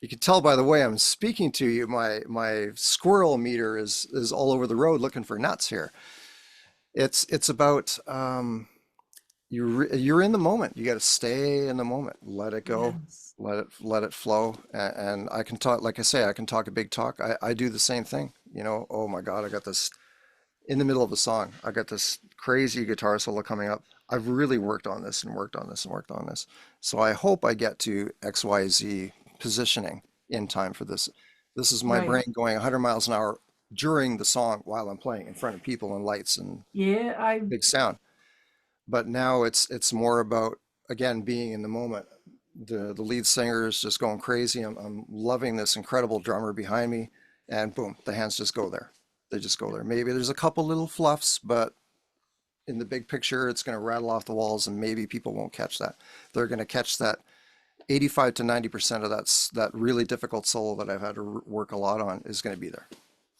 you can tell by the way I'm speaking to you, my squirrel meter is all over the road looking for nuts here. It's about you're in the moment. You got to stay in the moment. Let it go. Yes. Let it flow. And I can talk, like I say, I can talk a big talk. I do the same thing. Oh my God, I got this in the middle of a song. I got this crazy guitar solo coming up. I've really worked on this and worked on this and worked on this. So I hope I get to XYZ positioning in time for this. This is my Right. brain going 100 miles an hour during the song while I'm playing in front of people and lights and Yeah, big sound. But now it's more about, again, being in the moment. The lead singer is just going crazy. I'm loving this incredible drummer behind me, and boom, the hands just go there. They just go there. Maybe there's a couple little fluffs, but in the big picture, it's going to rattle off the walls, and maybe people won't catch that. They're going to catch that 85 to 90% of that really difficult solo that I've had to work a lot on is going to be there.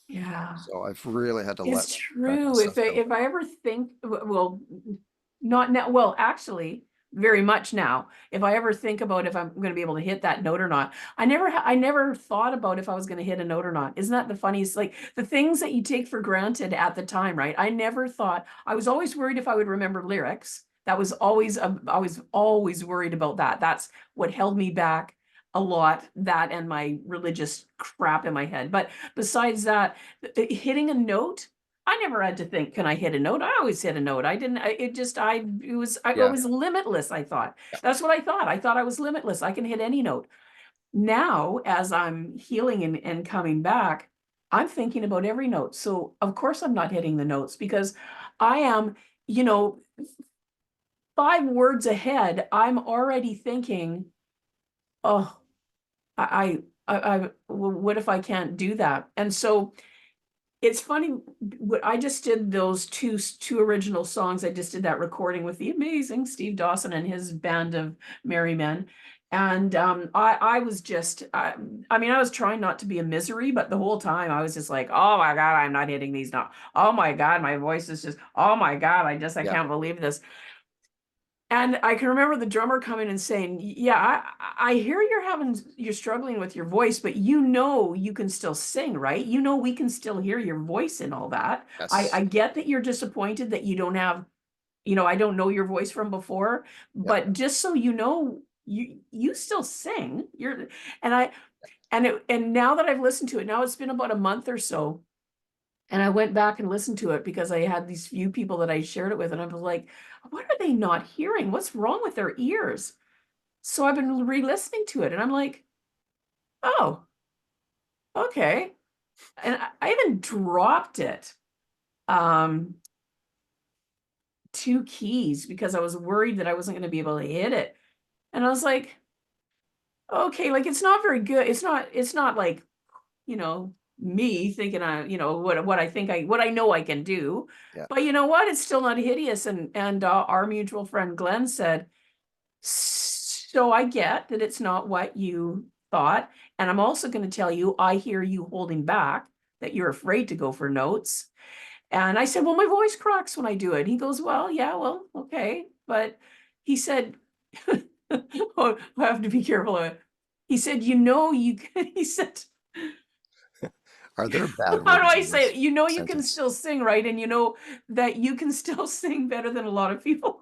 yeah. So I've really had to let It's that kind of true. stuff go. If I ever think, well, not now, well, actually, very much now. If I ever think about if I'm going to be able to hit that note or not, I never thought about if I was going to hit a note or not. Isn't that the funniest? Like, the things that you take for granted at the time, right? I never thought. I was always worried if I would remember lyrics. That was always I was always worried about that. That's what held me back a lot. That and my religious crap in my head. But besides that, hitting a note, I never had to think, can I hit a note? I always hit a note. I didn't, it Yeah. was limitless. I thought that's what I thought. I thought I was limitless. I can hit any note. Now, as I'm healing and coming back, I'm thinking about every note. So of course I'm not hitting the notes, because I am, you know, 5 words ahead. I'm already thinking, oh, what if I can't do that? And so it's funny. What I just did those two original songs. I just did that recording with the amazing Steve Dawson and his band of merry men. And I was just, I mean, I was trying not to be a misery, but the whole time I was just like, oh my God, I'm not hitting these notes. Oh my God, my voice is just, oh my God, I Yeah. can't believe this. And I can remember the drummer coming and saying, yeah, I hear you're struggling with your voice, but you know you can still sing, right? You know we can still hear your voice and all that. Yes. I get that you're disappointed that you don't have, I don't know your voice from before, Yeah. but just so you know, you still sing. And now that I've listened to it, now it's been about a month or so, and I went back and listened to it because I had these few people that I shared it with, and I was like, what are they not hearing? What's wrong with their ears? So I've been re-listening to it, and I'm like, oh, okay. And I even dropped it, um, 2 keys because I was worried that I wasn't going to be able to hit it. And I was like, okay, like it's not very good. It's not like, me thinking what I know I can do. Yeah. But you know what? It's still not hideous. And our mutual friend Glenn said, so I get that it's not what you thought. And I'm also going to tell you, I hear you holding back, that you're afraid to go for notes. And I said, well, my voice cracks when I do it. He goes, well, yeah, well, okay. But he said, oh, I have to be careful of it. He said, he said, Are there bad how do words I in say it? this You can sentence? still sing, right? And you know that you can still sing better than a lot of people.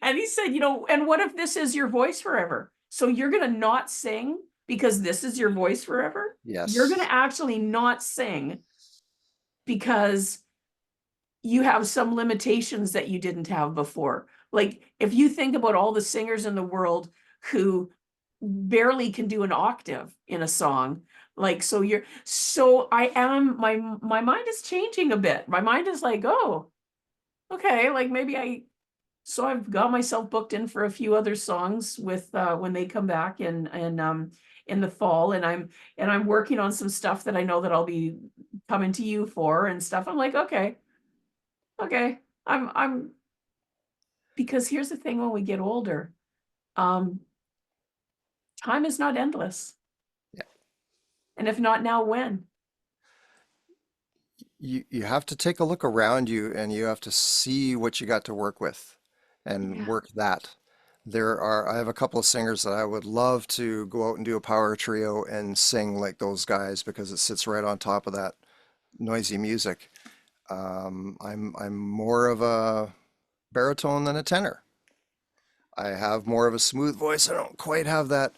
And he said, and what if this is your voice forever? So you're going to not sing because this is your voice forever? You're going Yes. to actually not sing because you have some limitations that you didn't have before. Like if you think about all the singers in the world who barely can do an octave in a song, like so I am my mind is changing a bit. My mind is like, oh, okay, like so I've got myself booked in for a few other songs with when they come back in the fall, and I'm working on some stuff that I know that I'll be coming to you for and stuff. I'm like, okay. I'm because here's the thing, when we get older, um, time is not endless. Yeah. And if not now, when? You have to take a look around you and you have to see what you got to work with and Yeah. work that. I have a couple of singers that I would love to go out and do a power trio and sing like those guys because it sits right on top of that noisy music. I'm more of a baritone than a tenor. I have more of a smooth voice. I don't quite have that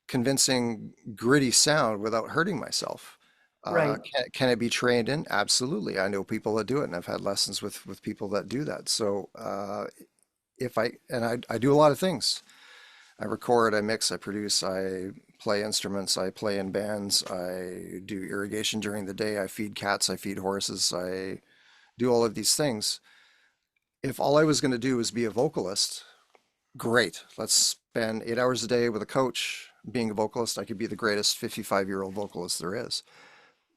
convincing, gritty sound without hurting myself. Right. Can it be trained in? Absolutely. I know people that do it, and I've had lessons with people that do that. So if I and I do a lot of things. I record, I mix, I produce, I play instruments, I play in bands, I do irrigation during the day, I feed cats, I feed horses, I do all of these things. If all I was going to do was be a vocalist, great. Let's spend 8 hours a day with a coach being a vocalist. I could be the greatest 55-year-old vocalist there is.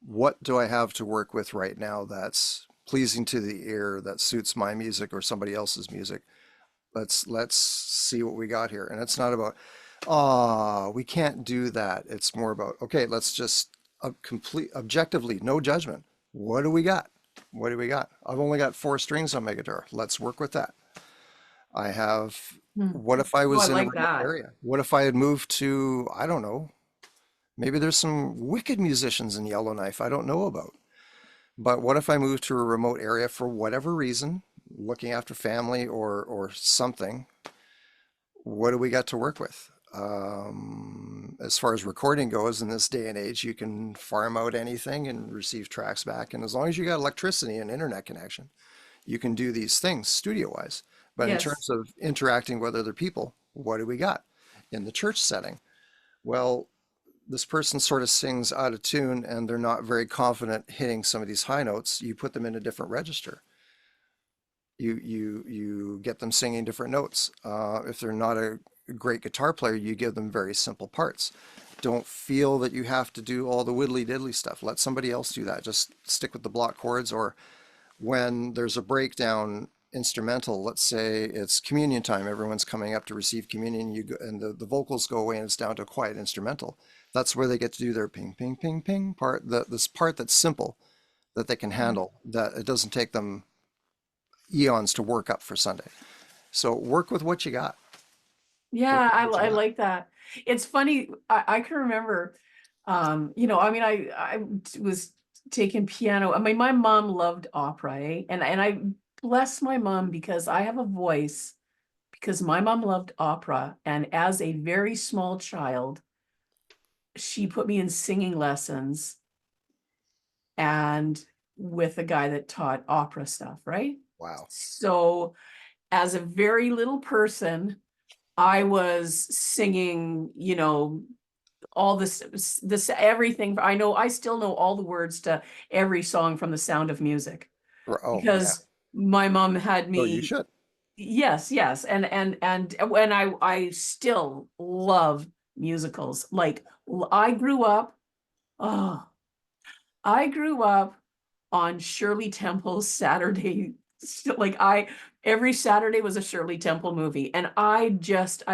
What do I have to work with right now that's pleasing to the ear, that suits my music or somebody else's music? Let's see what we got here. And it's not about, we can't do that. It's more about, okay, let's just complete objectively, no judgment. What do we got? What do we got? I've only got 4 strings on my guitar. Let's work with that. I have, Hmm. what if I Oh, I was in a like remote that. area? What if I had moved to, I don't know, maybe there's some wicked musicians in Yellowknife I don't know about. But what if I moved to a remote area for whatever reason, looking after family or something? What do we got to work with? As far as recording goes, in this day and age, you can farm out anything and receive tracks back. And as long as you got electricity and internet connection, you can do these things studio wise. But in Yes. terms of interacting with other people, what do we got? In the church setting, well, this person sort of sings out of tune and they're not very confident hitting some of these high notes. You put them in a different register. You get them singing different notes. If they're not a great guitar player, you give them very simple parts. Don't feel that you have to do all the widdly diddly stuff. Let somebody else do that. Just stick with the block chords. Or when there's a breakdown instrumental, let's say it's communion time, everyone's coming up to receive communion, you go, and the vocals go away and it's down to a quiet instrumental. That's where they get to do their ping, ping, ping, ping part, this part that's simple that they can handle, that it doesn't take them eons to work up for Sunday. So work with what you got. Yeah, I, What you I got. like that. It's funny. I can remember, I mean, I was taking piano. I mean, my mom loved opera, eh? And I bless my mom because I have a voice because my mom loved opera. And as a very small child, she put me in singing lessons and with a guy that taught opera stuff, right? Wow. So as a very little person, I was singing, all this everything. I still know all the words to every song from The Sound of Music Oh, yeah. because my mom had No, you me. should. Yes, yes. And when I still love musicals. Like I grew up, oh, I grew up on Shirley Temple's Saturday. Like every Saturday was a Shirley Temple movie, and I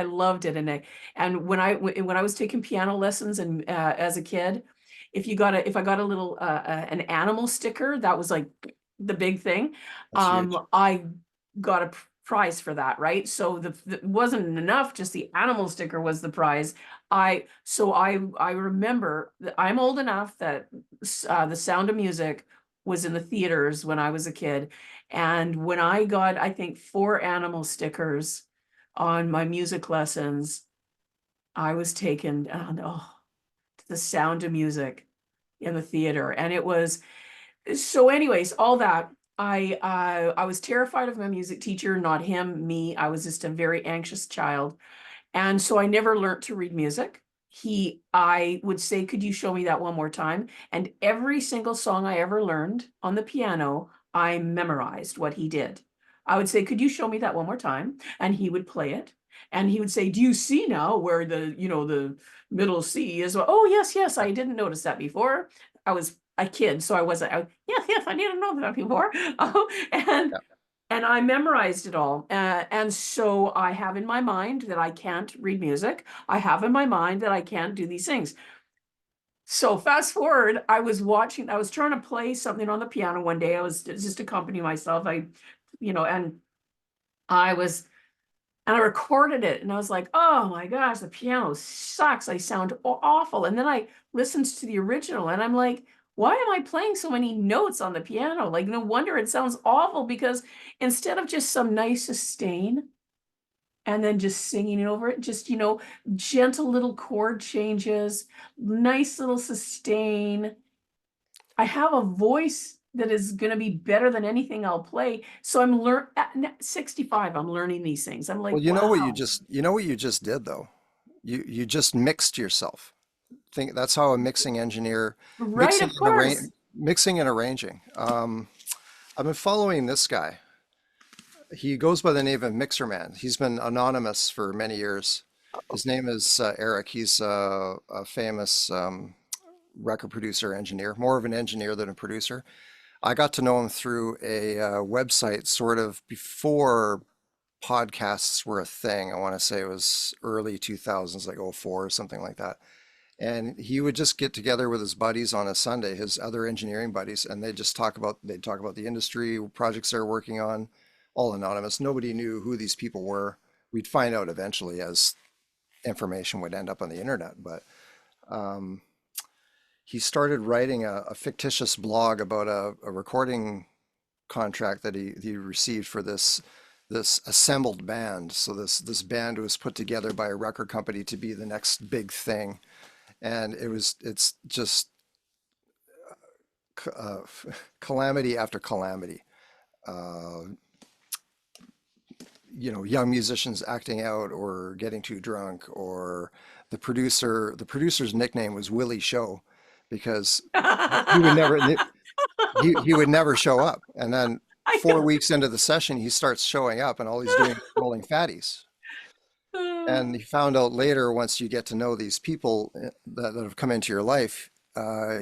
loved it. And when I was taking piano lessons and as a kid, if I got a little an animal sticker, that was like the big thing. That's huge. I got a prize for that, right? So it wasn't enough, just the animal sticker was the prize. I remember that I'm old enough that The Sound of Music was in the theaters when I was a kid. And when I got, I think, 4 animal stickers on my music lessons, I was taken to The Sound of Music in the theater. And it was, so anyways, all that. I was terrified of my music teacher, not him, me. I was just a very anxious child. And so I never learned to read music. I would say, could you show me that one more time? And every single song I ever learned on the piano, I memorized what he did. I would say, could you show me that one more time? And he would play it. And he would say, do you see now where the middle C is? Oh, yes, yes, I didn't notice that before. I was a kid, so I wasn't, yes, yes, I didn't know that before. Oh, Yeah. and I memorized it all. And so I have in my mind that I can't read music. I have in my mind that I can't do these things. So fast forward, I was trying to play something on the piano one day. I was just accompanying myself. And I was, and I recorded it and I was like, oh my gosh, the piano sucks. I sound awful. And then I listened to the original and I'm like, why am I playing so many notes on the piano? Like, no wonder it sounds awful because instead of just some nice sustain and then just singing over it, just, gentle little chord changes, nice little sustain. I have a voice that is going to be better than anything I'll play. So at 65, I'm learning these things. I'm like, Well, wow. you know what you just did though. You just mixed yourself. Think that's how a mixing engineer Right, of course. mixing and arranging. I've been following this guy. He goes by the name of Mixer Man. He's been anonymous for many years. His name is Eric. He's a famous record producer, engineer, more of an engineer than a producer. I got to know him through a website sort of before podcasts were a thing. I want to say it was early 2000s, like '04 or something like that. And he would just get together with his buddies on a Sunday, his other engineering buddies, and they'd talk about the industry, projects they're working on, all anonymous. Nobody knew who these people were. We'd find out eventually as information would end up on the internet. But he started writing a fictitious blog about a recording contract that he received for this assembled band. So this band was put together by a record company to be the next big thing, and it's just uh, calamity after calamity. Uh, young musicians acting out or getting too drunk, or the producer's nickname was Willie Show because he would never he would never show up. And then I 4 weeks into the session, he starts showing up, and all he's doing is rolling fatties. And he found out later, once you get to know these people that have come into your life,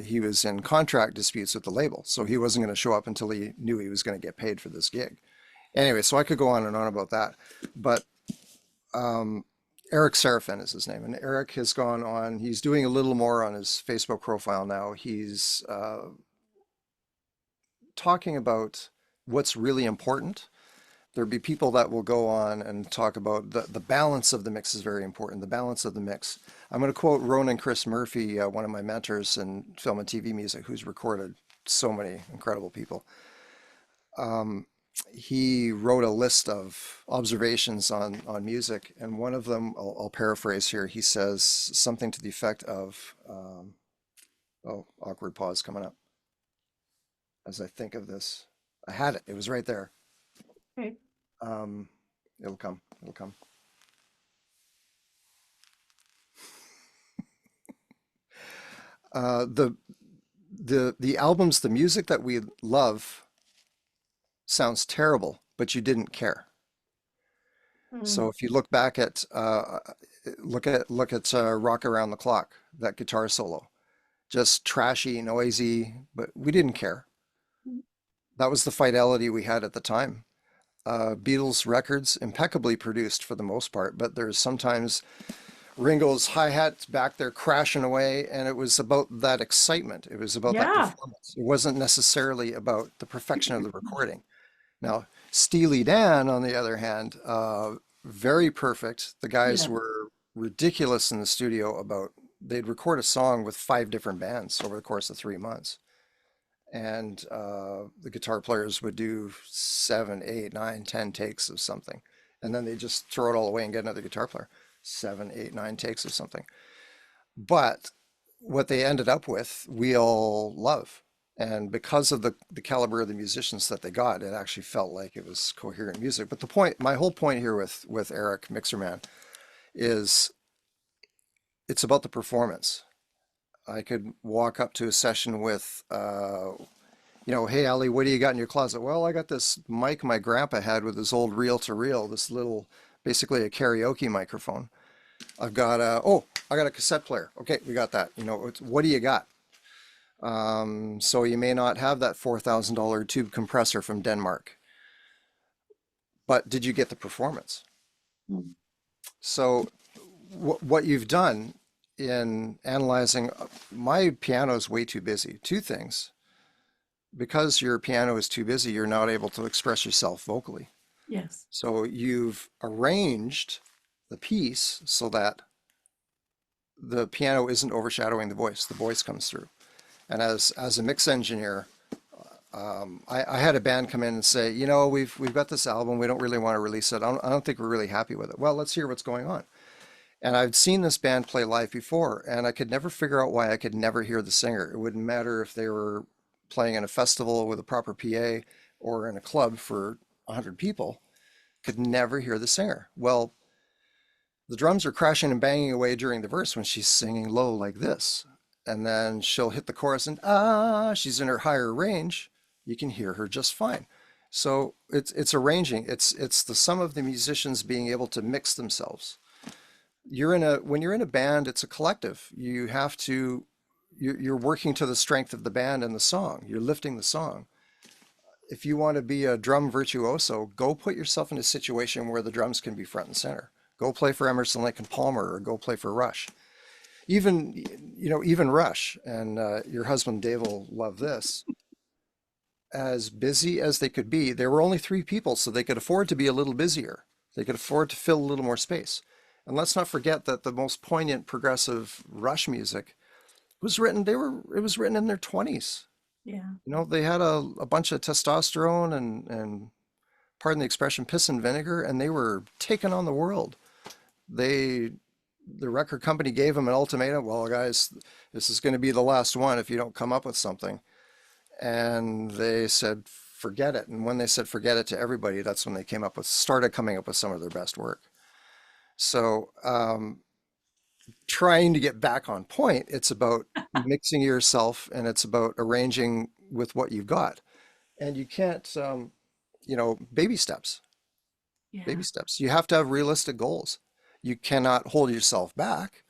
he was in contract disputes with the label. So he wasn't going to show up until he knew he was going to get paid for this gig. Anyway, so I could go on and on about that. But Eric Serafin is his name. And Eric has gone on, he's doing a little more on his Facebook profile now. He's talking about what's really important. There'll be people that will go on and talk about the balance of the mix is very important, the balance of the mix. I'm going to quote Ronan Chris Murphy, one of my mentors in film and TV music, who's recorded so many incredible people. He wrote a list of observations on music, and one of them, I'll paraphrase here, he says something to the effect of, oh, awkward pause coming up as I think of this. I had it, it was right there. Okay. It'll come. It'll come. The albums, the music that we love sounds terrible, but you didn't care. So if you look back at look at Rock Around the Clock, that guitar solo, just trashy, noisy, but we didn't care. That was the fidelity we had at the time. Beatles records, impeccably produced for the most part, but there's sometimes Ringo's hi-hats back there crashing away, and it was about that excitement. It was about that Yeah. performance. It wasn't necessarily about the perfection of the recording. Now, Steely Dan, on the other hand, very perfect. The guys Yeah. were ridiculous in the studio about, they'd record a song with 5 different bands over the course of 3 months. And the guitar players would do 7, 8, 9, 10 takes of something. And then they just throw it all away and get another guitar player. 7, 8, 9 takes of something. But what they ended up with, we all love. And because of the caliber of the musicians that they got, it actually felt like it was coherent music. But the point, my whole point here with Eric Mixerman is it's about the performance. I could walk up to a session with, hey, Ali, what do you got in your closet? Well, I got this mic my grandpa had with his old reel-to-reel, this little, basically a karaoke microphone. I've got I got a cassette player. Okay, we got that. What do you got? So you may not have that $4,000 tube compressor from Denmark, but did you get the performance? So what you've done in analyzing, my piano is way too busy. 2 things. Because your piano is too busy, you're not able to express yourself vocally. Yes. So you've arranged the piece so that the piano isn't overshadowing the voice comes through. And as a mix engineer, I had a band come in and say, we've got this album, we don't really want to release it. I don't think we're really happy with it. Well, let's hear what's going on. And I'd seen this band play live before, and I could never figure out why I could never hear the singer. It wouldn't matter if they were playing in a festival with a proper PA or in a club for 100 people, could never hear the singer. Well, the drums are crashing and banging away during the verse when she's singing low like this. And then she'll hit the chorus and she's in her higher range. You can hear her just fine. So it's arranging. It's the sum of the musicians being able to mix themselves. When you're in a band, it's a collective. You have to, you're working to the strength of the band and the song. You're lifting the song. If you want to be a drum virtuoso, go put yourself in a situation where the drums can be front and center. Go play for Emerson, Lake and Palmer, or go play for Rush. Even Rush, and your husband Dave will love this. As busy as they could be, there were only 3 people, so they could afford to be a little busier. They could afford to fill a little more space. And let's not forget that the most poignant progressive Rush music was written, it was written in their 20s. Yeah. They had a bunch of testosterone and pardon the expression, piss and vinegar, and they were taking on the world. The record company gave them an ultimatum. Well, guys, this is going to be the last one if you don't come up with something. And they said, forget it. And when they said forget it to everybody, that's when they started coming up with some of their best work. So trying to get back on point, it's about mixing yourself, and it's about arranging with what you've got. And you can't, baby steps. Yeah. Baby steps. You have to have realistic goals. You cannot hold yourself back,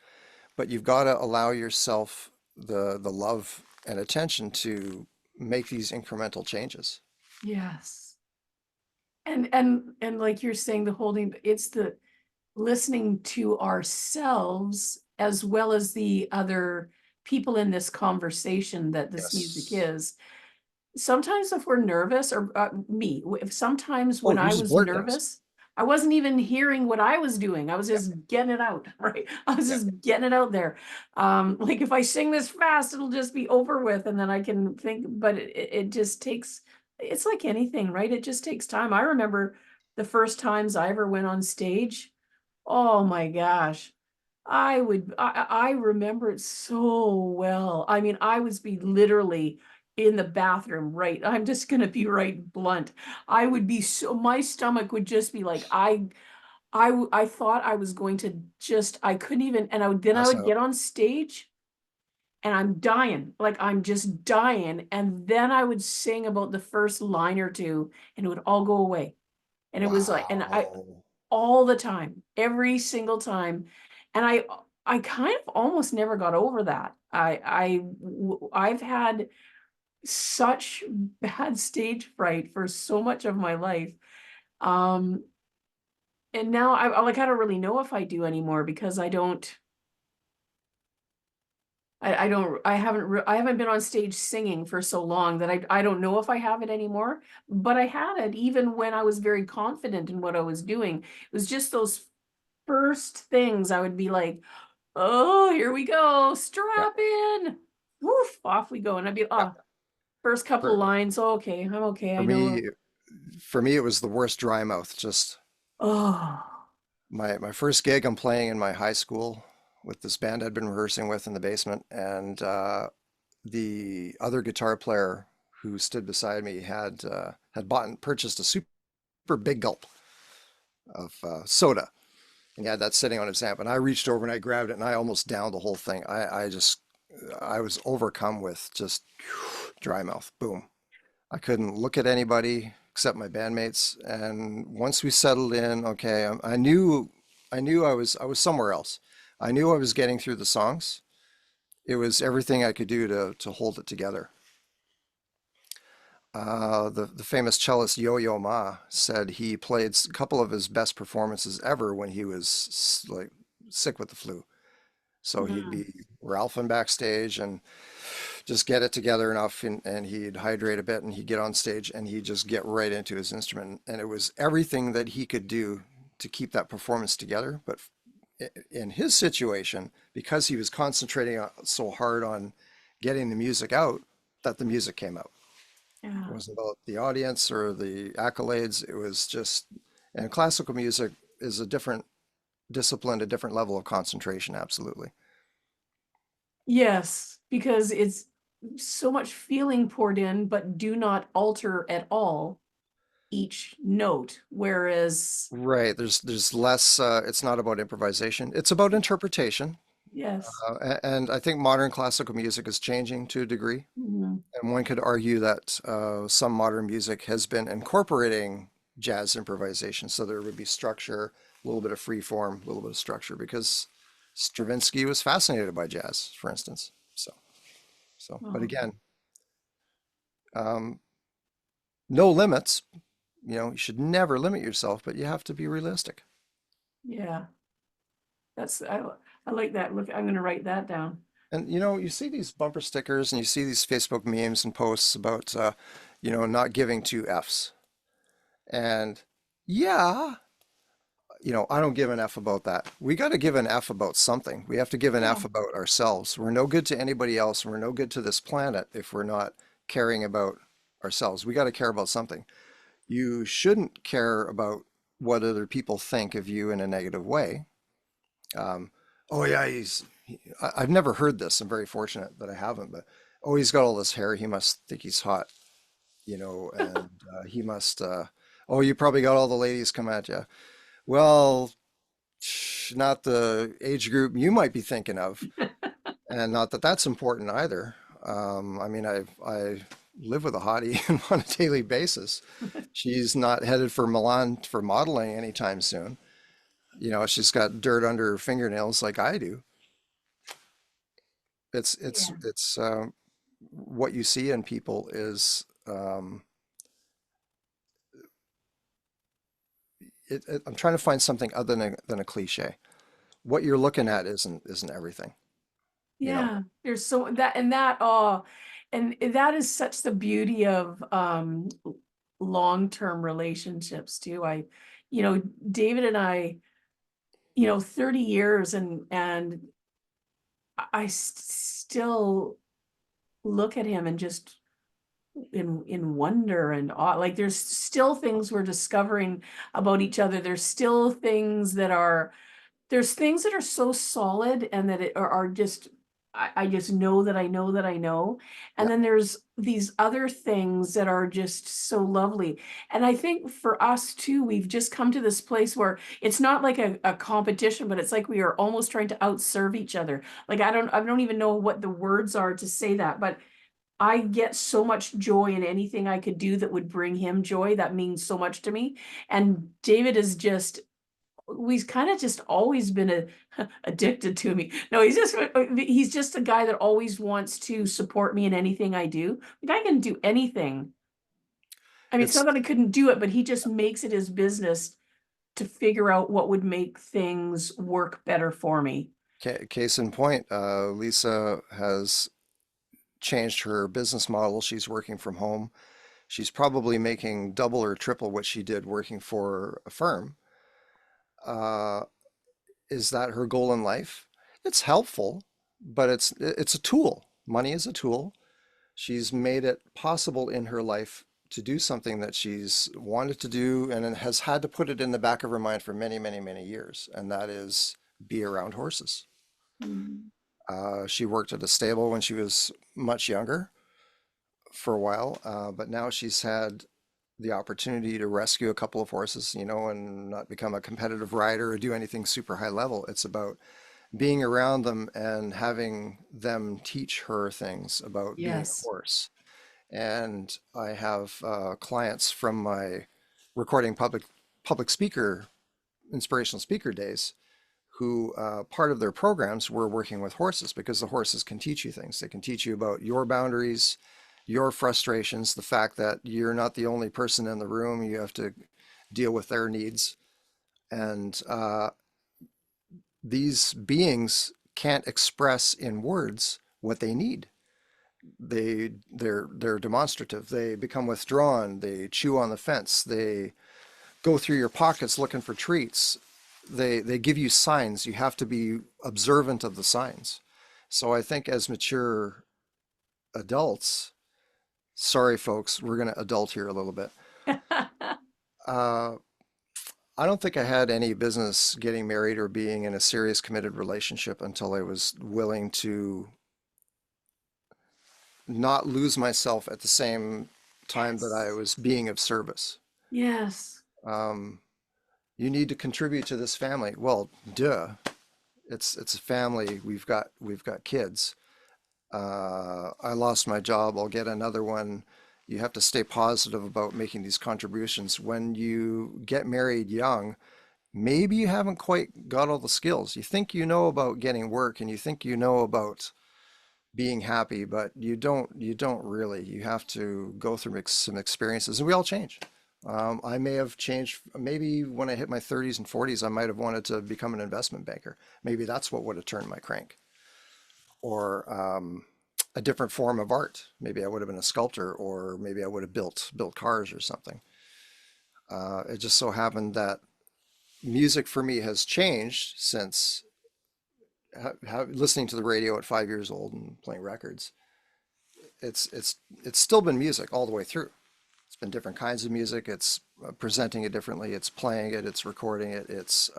but you've got to allow yourself the love and attention to make these incremental changes. Yes. And like you're saying, the holding, it's the listening to ourselves as well as the other people in this conversation that this music Yes. is. Sometimes if we're nervous, or if sometimes Oh, when I use was word things. nervous, I wasn't even hearing what I was doing. I was Yeah, just getting it out, right? I was yeah, just getting it out there. Like if I sing this fast, it'll just be over with, and then I can think, but it just takes, it's like anything, right? It just takes time. I remember the first times I ever went on stage. Oh my gosh. I remember it so well. I mean, I was be literally in the bathroom, right? I'm just gonna be right blunt. I would be so, my stomach would just be like, I thought I was going to just, I couldn't even, and then I pass would out. get on stage and I'm dying, like I'm just dying. And then I would sing about the first line or two and it would all go away. And it was like, and I, Wow. all the time, every single time. And I kind of almost never got over that. I've had such bad stage fright for so much of my life. Um, and now I like, I don't really know if I do anymore because I don't, I haven't been on stage singing for so long that I don't know if I have it anymore, but I had it even when I was very confident in what I was doing. It was just those first things I would be like, oh, here we go, Yeah, strap in, woof, off we go. And I'd be, yeah. ah, first couple For, lines, oh, okay, I'm okay, for I know. me, for me, it was the worst dry mouth. Just Oh, my first gig, I'm playing in my high school with this band I'd been rehearsing with in the basement, and the other guitar player who stood beside me had bought and purchased a super big gulp of soda, and he had that sitting on his amp. And I reached over and I grabbed it, and I almost downed the whole thing. I was overcome with just dry mouth. Boom. I couldn't look at anybody except my bandmates. And once we settled in, okay, I knew I was somewhere else. I knew I was getting through the songs. It was everything I could do to hold it together. The famous cellist Yo-Yo Ma said he played a couple of his best performances ever when he was like sick with the flu. So he'd mm, be ralphing backstage and just get it together enough, and he'd hydrate a bit and he'd get on stage and he'd just get right into his instrument. And it was everything that he could do to keep that performance together. But in his situation, because he was concentrating so hard on getting the music out, that the music came out. It yeah. wasn't about the audience or the accolades. It was just, and classical music is a different discipline, a different level of concentration, absolutely. Yes, because it's so much feeling poured in, but do not alter at all each note. Whereas, Right. There's less, it's not about improvisation. It's about interpretation. yes, And I think modern classical music is changing to a degree. mhm, And one could argue that some modern music has been incorporating jazz improvisation. So there would be structure, a little bit of free form, a little bit of structure, because Stravinsky was fascinated by jazz, for instance. But oh, again, um, no limits. You should never limit yourself, but you have to be realistic. yeah, that's, I like that. Look, I'm gonna write that down. And you see these bumper stickers and you see these Facebook memes and posts about, not giving two Fs. And yeah, I don't give an F about that. We got to give an F about something. We have to give an Yeah, F about ourselves. We're no good to anybody else. We're no good to this planet if we're not caring about ourselves. We got to care about something. You shouldn't care about what other people think of you in a negative way. Um, oh yeah, I've never heard this. I'm very fortunate that I haven't, but oh, he's got all this hair. He must think he's hot, and he must. Oh, you probably got all the ladies come at you. Well, not the age group you might be thinking of, and not that that's important either. I mean, I live with a hottie on a daily basis. She's not headed for Milan for modeling anytime soon. You know, she's got dirt under her fingernails like I do. It's it's Yeah. it's what you see in people is I'm trying to find something other than a cliche. What you're looking at isn't everything, you know. Yeah, there's so that and that and that is such the beauty of long-term relationships too. David and I, 30 years and still look at him and just in wonder and awe. Like there's still things we're discovering about each other. There's things that are so solid and that are just I just know that I know that I know. And Yeah, then there's these other things that are just so lovely. And I think for us too, we've just come to this place where it's not like a competition, but it's like we are almost trying to outserve each other. Like I don't even know what the words are to say that, but I get so much joy in anything I could do that would bring him joy. That means so much to me. And David is just we've kind of just always been addicted to me. No, he's just a guy that always wants to support me in anything I do. Like I can do anything. I mean, it's not it's that I couldn't do it, but he just makes it his business to figure out what would make things work better for me. case in point. Lisa has changed her business model. She's working from home. She's probably making double or triple what she did working for a firm. Uh, is that her goal in life? It's helpful, but it's a tool. Money is a tool. She's made it possible in her life to do something that she's wanted to do and has had to put it in the back of her mind for many, many, many years, and that is be around horses. Mm. She worked at a stable when she was much younger for a while, but now she's had the opportunity to rescue a couple of horses, you know, and not become a competitive rider or do anything super high level. It's about being around them and having them teach her things about being a Yes. horse. And I have clients from my recording public speaker inspirational speaker days who part of their programs were working with horses because the horses can teach you things. They can teach you about your boundaries, your frustrations, the fact that you're not the only person in the room. You have to deal with their needs. And these beings can't express in words what they need. They're demonstrative. They become withdrawn. They chew on the fence. They go through your pockets looking for treats. They give you signs. You have to be observant of the signs. So I think as mature adults, sorry folks, we're going to adult here a little bit. Uh, I don't think I had any business getting married or being in a serious committed relationship until I was willing to not lose myself at the same time that I Yes. was being of service. Yes. Um, you need to contribute to this family. Well, duh. It's a family. We've got kids. I lost my job. I'll get another one. You have to stay positive about making these contributions. When you get married young, maybe you haven't quite got all the skills. You think you know about getting work and you think you know about being happy, but you don't really. You have to go through some experiences, and we all change. I may have changed. Maybe when I hit my 30s and 40s, I might have wanted to become an investment banker. Maybe that's what would have turned my crank, or a different form of art. Maybe I would have been a sculptor, or maybe I would have built cars or something. It just so happened that music for me has changed since listening to the radio at 5 years old and playing records. It's still been music all the way through. It's been different kinds of music. It's presenting it differently. It's playing it. It's recording it. It's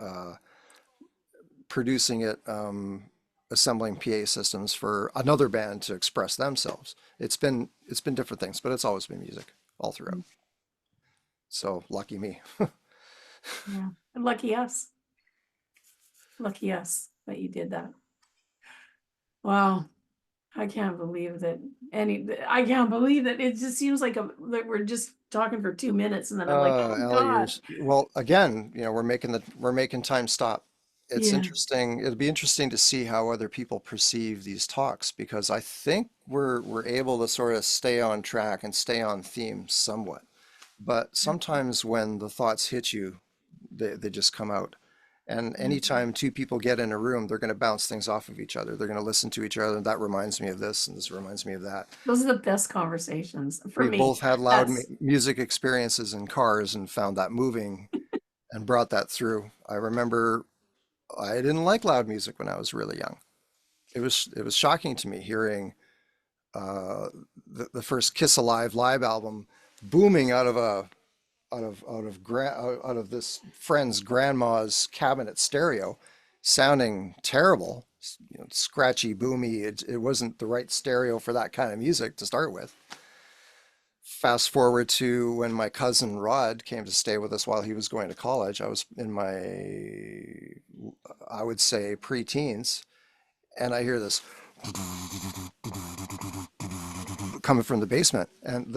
producing it. Assembling PA systems for another band to express themselves. It's been different things, but it's always been music all throughout. So lucky me. Yeah. And lucky us. Lucky us that you did that. Wow. I can't believe that I can't believe that it just seems like that we're just talking for 2 minutes and then I'm like, oh Ellie, God. well, again, we're making time stop. It's Yeah. interesting. It'll be interesting to see how other people perceive these talks, because I think we're able to sort of stay on track and stay on theme somewhat. But sometimes when the thoughts hit you, they just come out. And anytime two people get in a room, they're going to bounce things off of each other. They're going to listen to each other. That reminds me of this, and this reminds me of that. Those are the best conversations for We've me. both had loud That's music experiences in cars and found that moving and brought that through. I remember I didn't like loud music when I was really young. It was shocking to me hearing uh, the first Kiss Alive live album booming out of this friend's grandma's cabinet stereo, sounding terrible, scratchy, boomy. It wasn't the right stereo for that kind of music to start with. Fast forward to when my cousin Rod came to stay with us while he was going to college. I was in my, I would say, pre-teens, and I hear this coming from the basement, and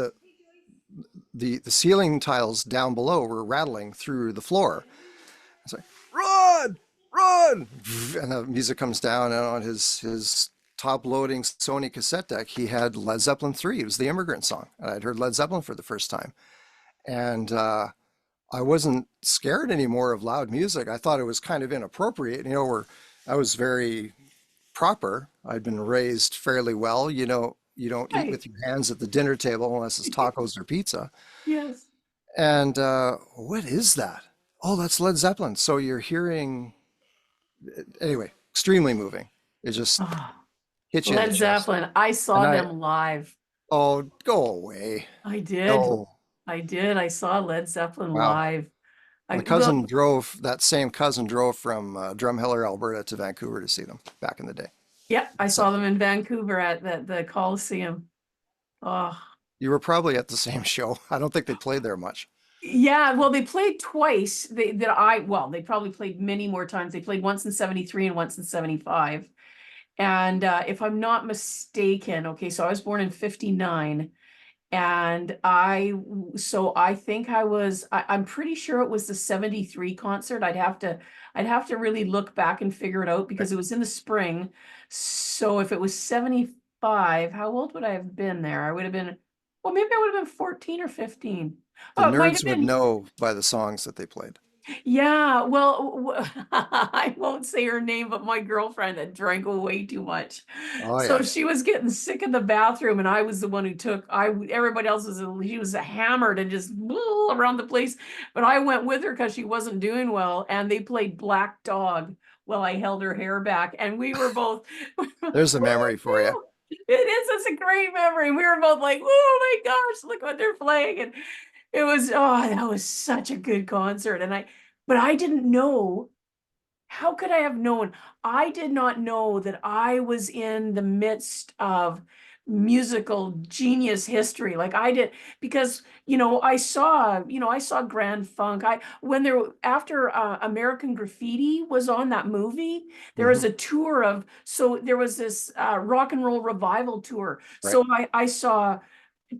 the ceiling tiles down below were rattling through the floor. It's like, Rod, Rod, and the music comes down, and on his top-loading Sony cassette deck, he had Led Zeppelin 3. It was the Immigrant Song, and I'd heard Led Zeppelin for the first time, and I wasn't scared anymore of loud music. I thought it was kind of inappropriate. I was very proper. I'd been raised fairly well. You don't eat right. with your hands at the dinner table unless it's tacos or pizza. Yes. And what is that? Oh, that's Led Zeppelin. So you're hearing, anyway, extremely moving. It just Oh, hits you in the Led chest. Zeppelin. I And saw them live. oh, go away. I did. No. I did. I saw Led Zeppelin Wow. live. My I cousin well, drove, that same cousin drove from Drumheller, Alberta to Vancouver to see them back in the day. yeah, I So saw them in Vancouver at the Coliseum. Oh, you were probably at the same show. I don't think they played there much. yeah. Well, they played twice. They probably played many more times. They played once in 73 and once in 75. And if I'm not mistaken, okay, so I was born in 59. And I think I'm pretty sure it was the 73 concert. I'd have to really look back and figure it out Right. because it was in the spring. So if it was 75, how old would I have been there? I would have been, well, maybe I would have been 14 or 15. The Oh, it might have nerds would been, know by the songs that they played. yeah, well, I won't say her name, but my girlfriend had drank way too much. Oh, So yeah. she was getting sick in the bathroom, and I was the one who everybody else she was hammered and just around the place. But I went with her because she wasn't doing well, and they played Black Dog while I held her hair back, and we were both, There's a memory for you. it is, it's a great memory. We were both like, oh my gosh, look what they're playing. And that was such a good concert. But I didn't know, how could I have known? I did not know that I was in the midst of musical genius history. Like I did, because, I saw Grand Funk. After American Graffiti was on that movie, there was Hmm. a tour so there was this rock and roll revival tour. Right. So I saw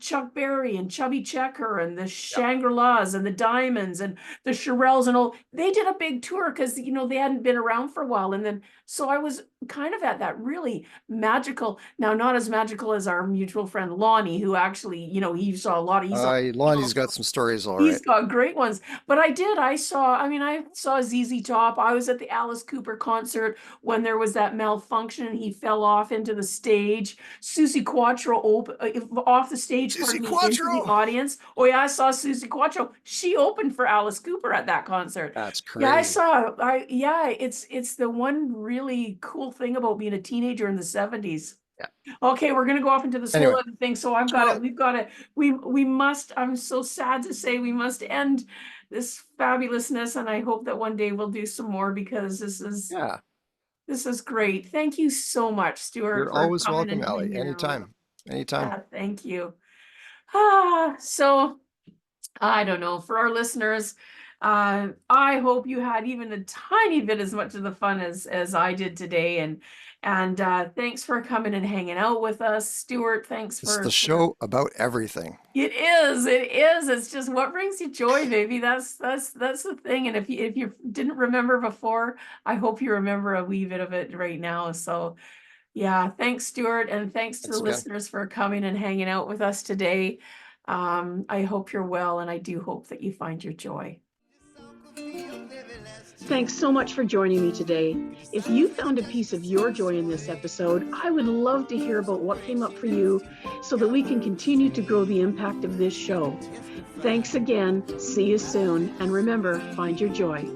Chuck Berry and Chubby Checker and the Yep. Shangri-Las and the Diamonds and the Shirelles and all. They did a big tour because they hadn't been around for a while. And then so I was kind of at that really magical, now not as magical as our mutual friend Lonnie, who actually, he saw a lot of Lonnie's got some stories, all he's right. got great ones. But I saw ZZ Top. I was at the Alice Cooper concert when there was that malfunction and he fell off into the stage. Susie Quattro off the stage, Susie pardon me, into the Quattro. audience. Oh yeah, I saw Susie Quattro. She opened for Alice Cooper at that concert. That's Yeah, crazy. it's the one really cool thing about being a teenager in the 70s. Yeah. Okay, we're gonna go off into this whole Anyway, other thing. So well, we must, I'm so sad to say we must end this fabulousness, and I hope that one day we'll do some more because yeah, this is great. Thank you so much, Stuart, you're for always coming welcome, and Ellie. hanging out. Anytime. Anytime. Yeah, thank you. So I don't know, for our listeners, I hope you had even a tiny bit as much of the fun as I did today. And thanks for coming and hanging out with us. Stewart, thanks It's for the show about everything. It is. It is. It's just what brings you joy, baby. That's the thing. And if you didn't remember before, I hope you remember a wee bit of it right now. So yeah, thanks, Stewart, and thanks to the Thanks again. listeners for coming and hanging out with us today. I hope you're well, and I do hope that you find your joy. Thanks so much for joining me today. If you found a piece of your joy in this episode, I would love to hear about what came up for you so that we can continue to grow the impact of this show. Thanks again. See you soon. And remember, find your joy.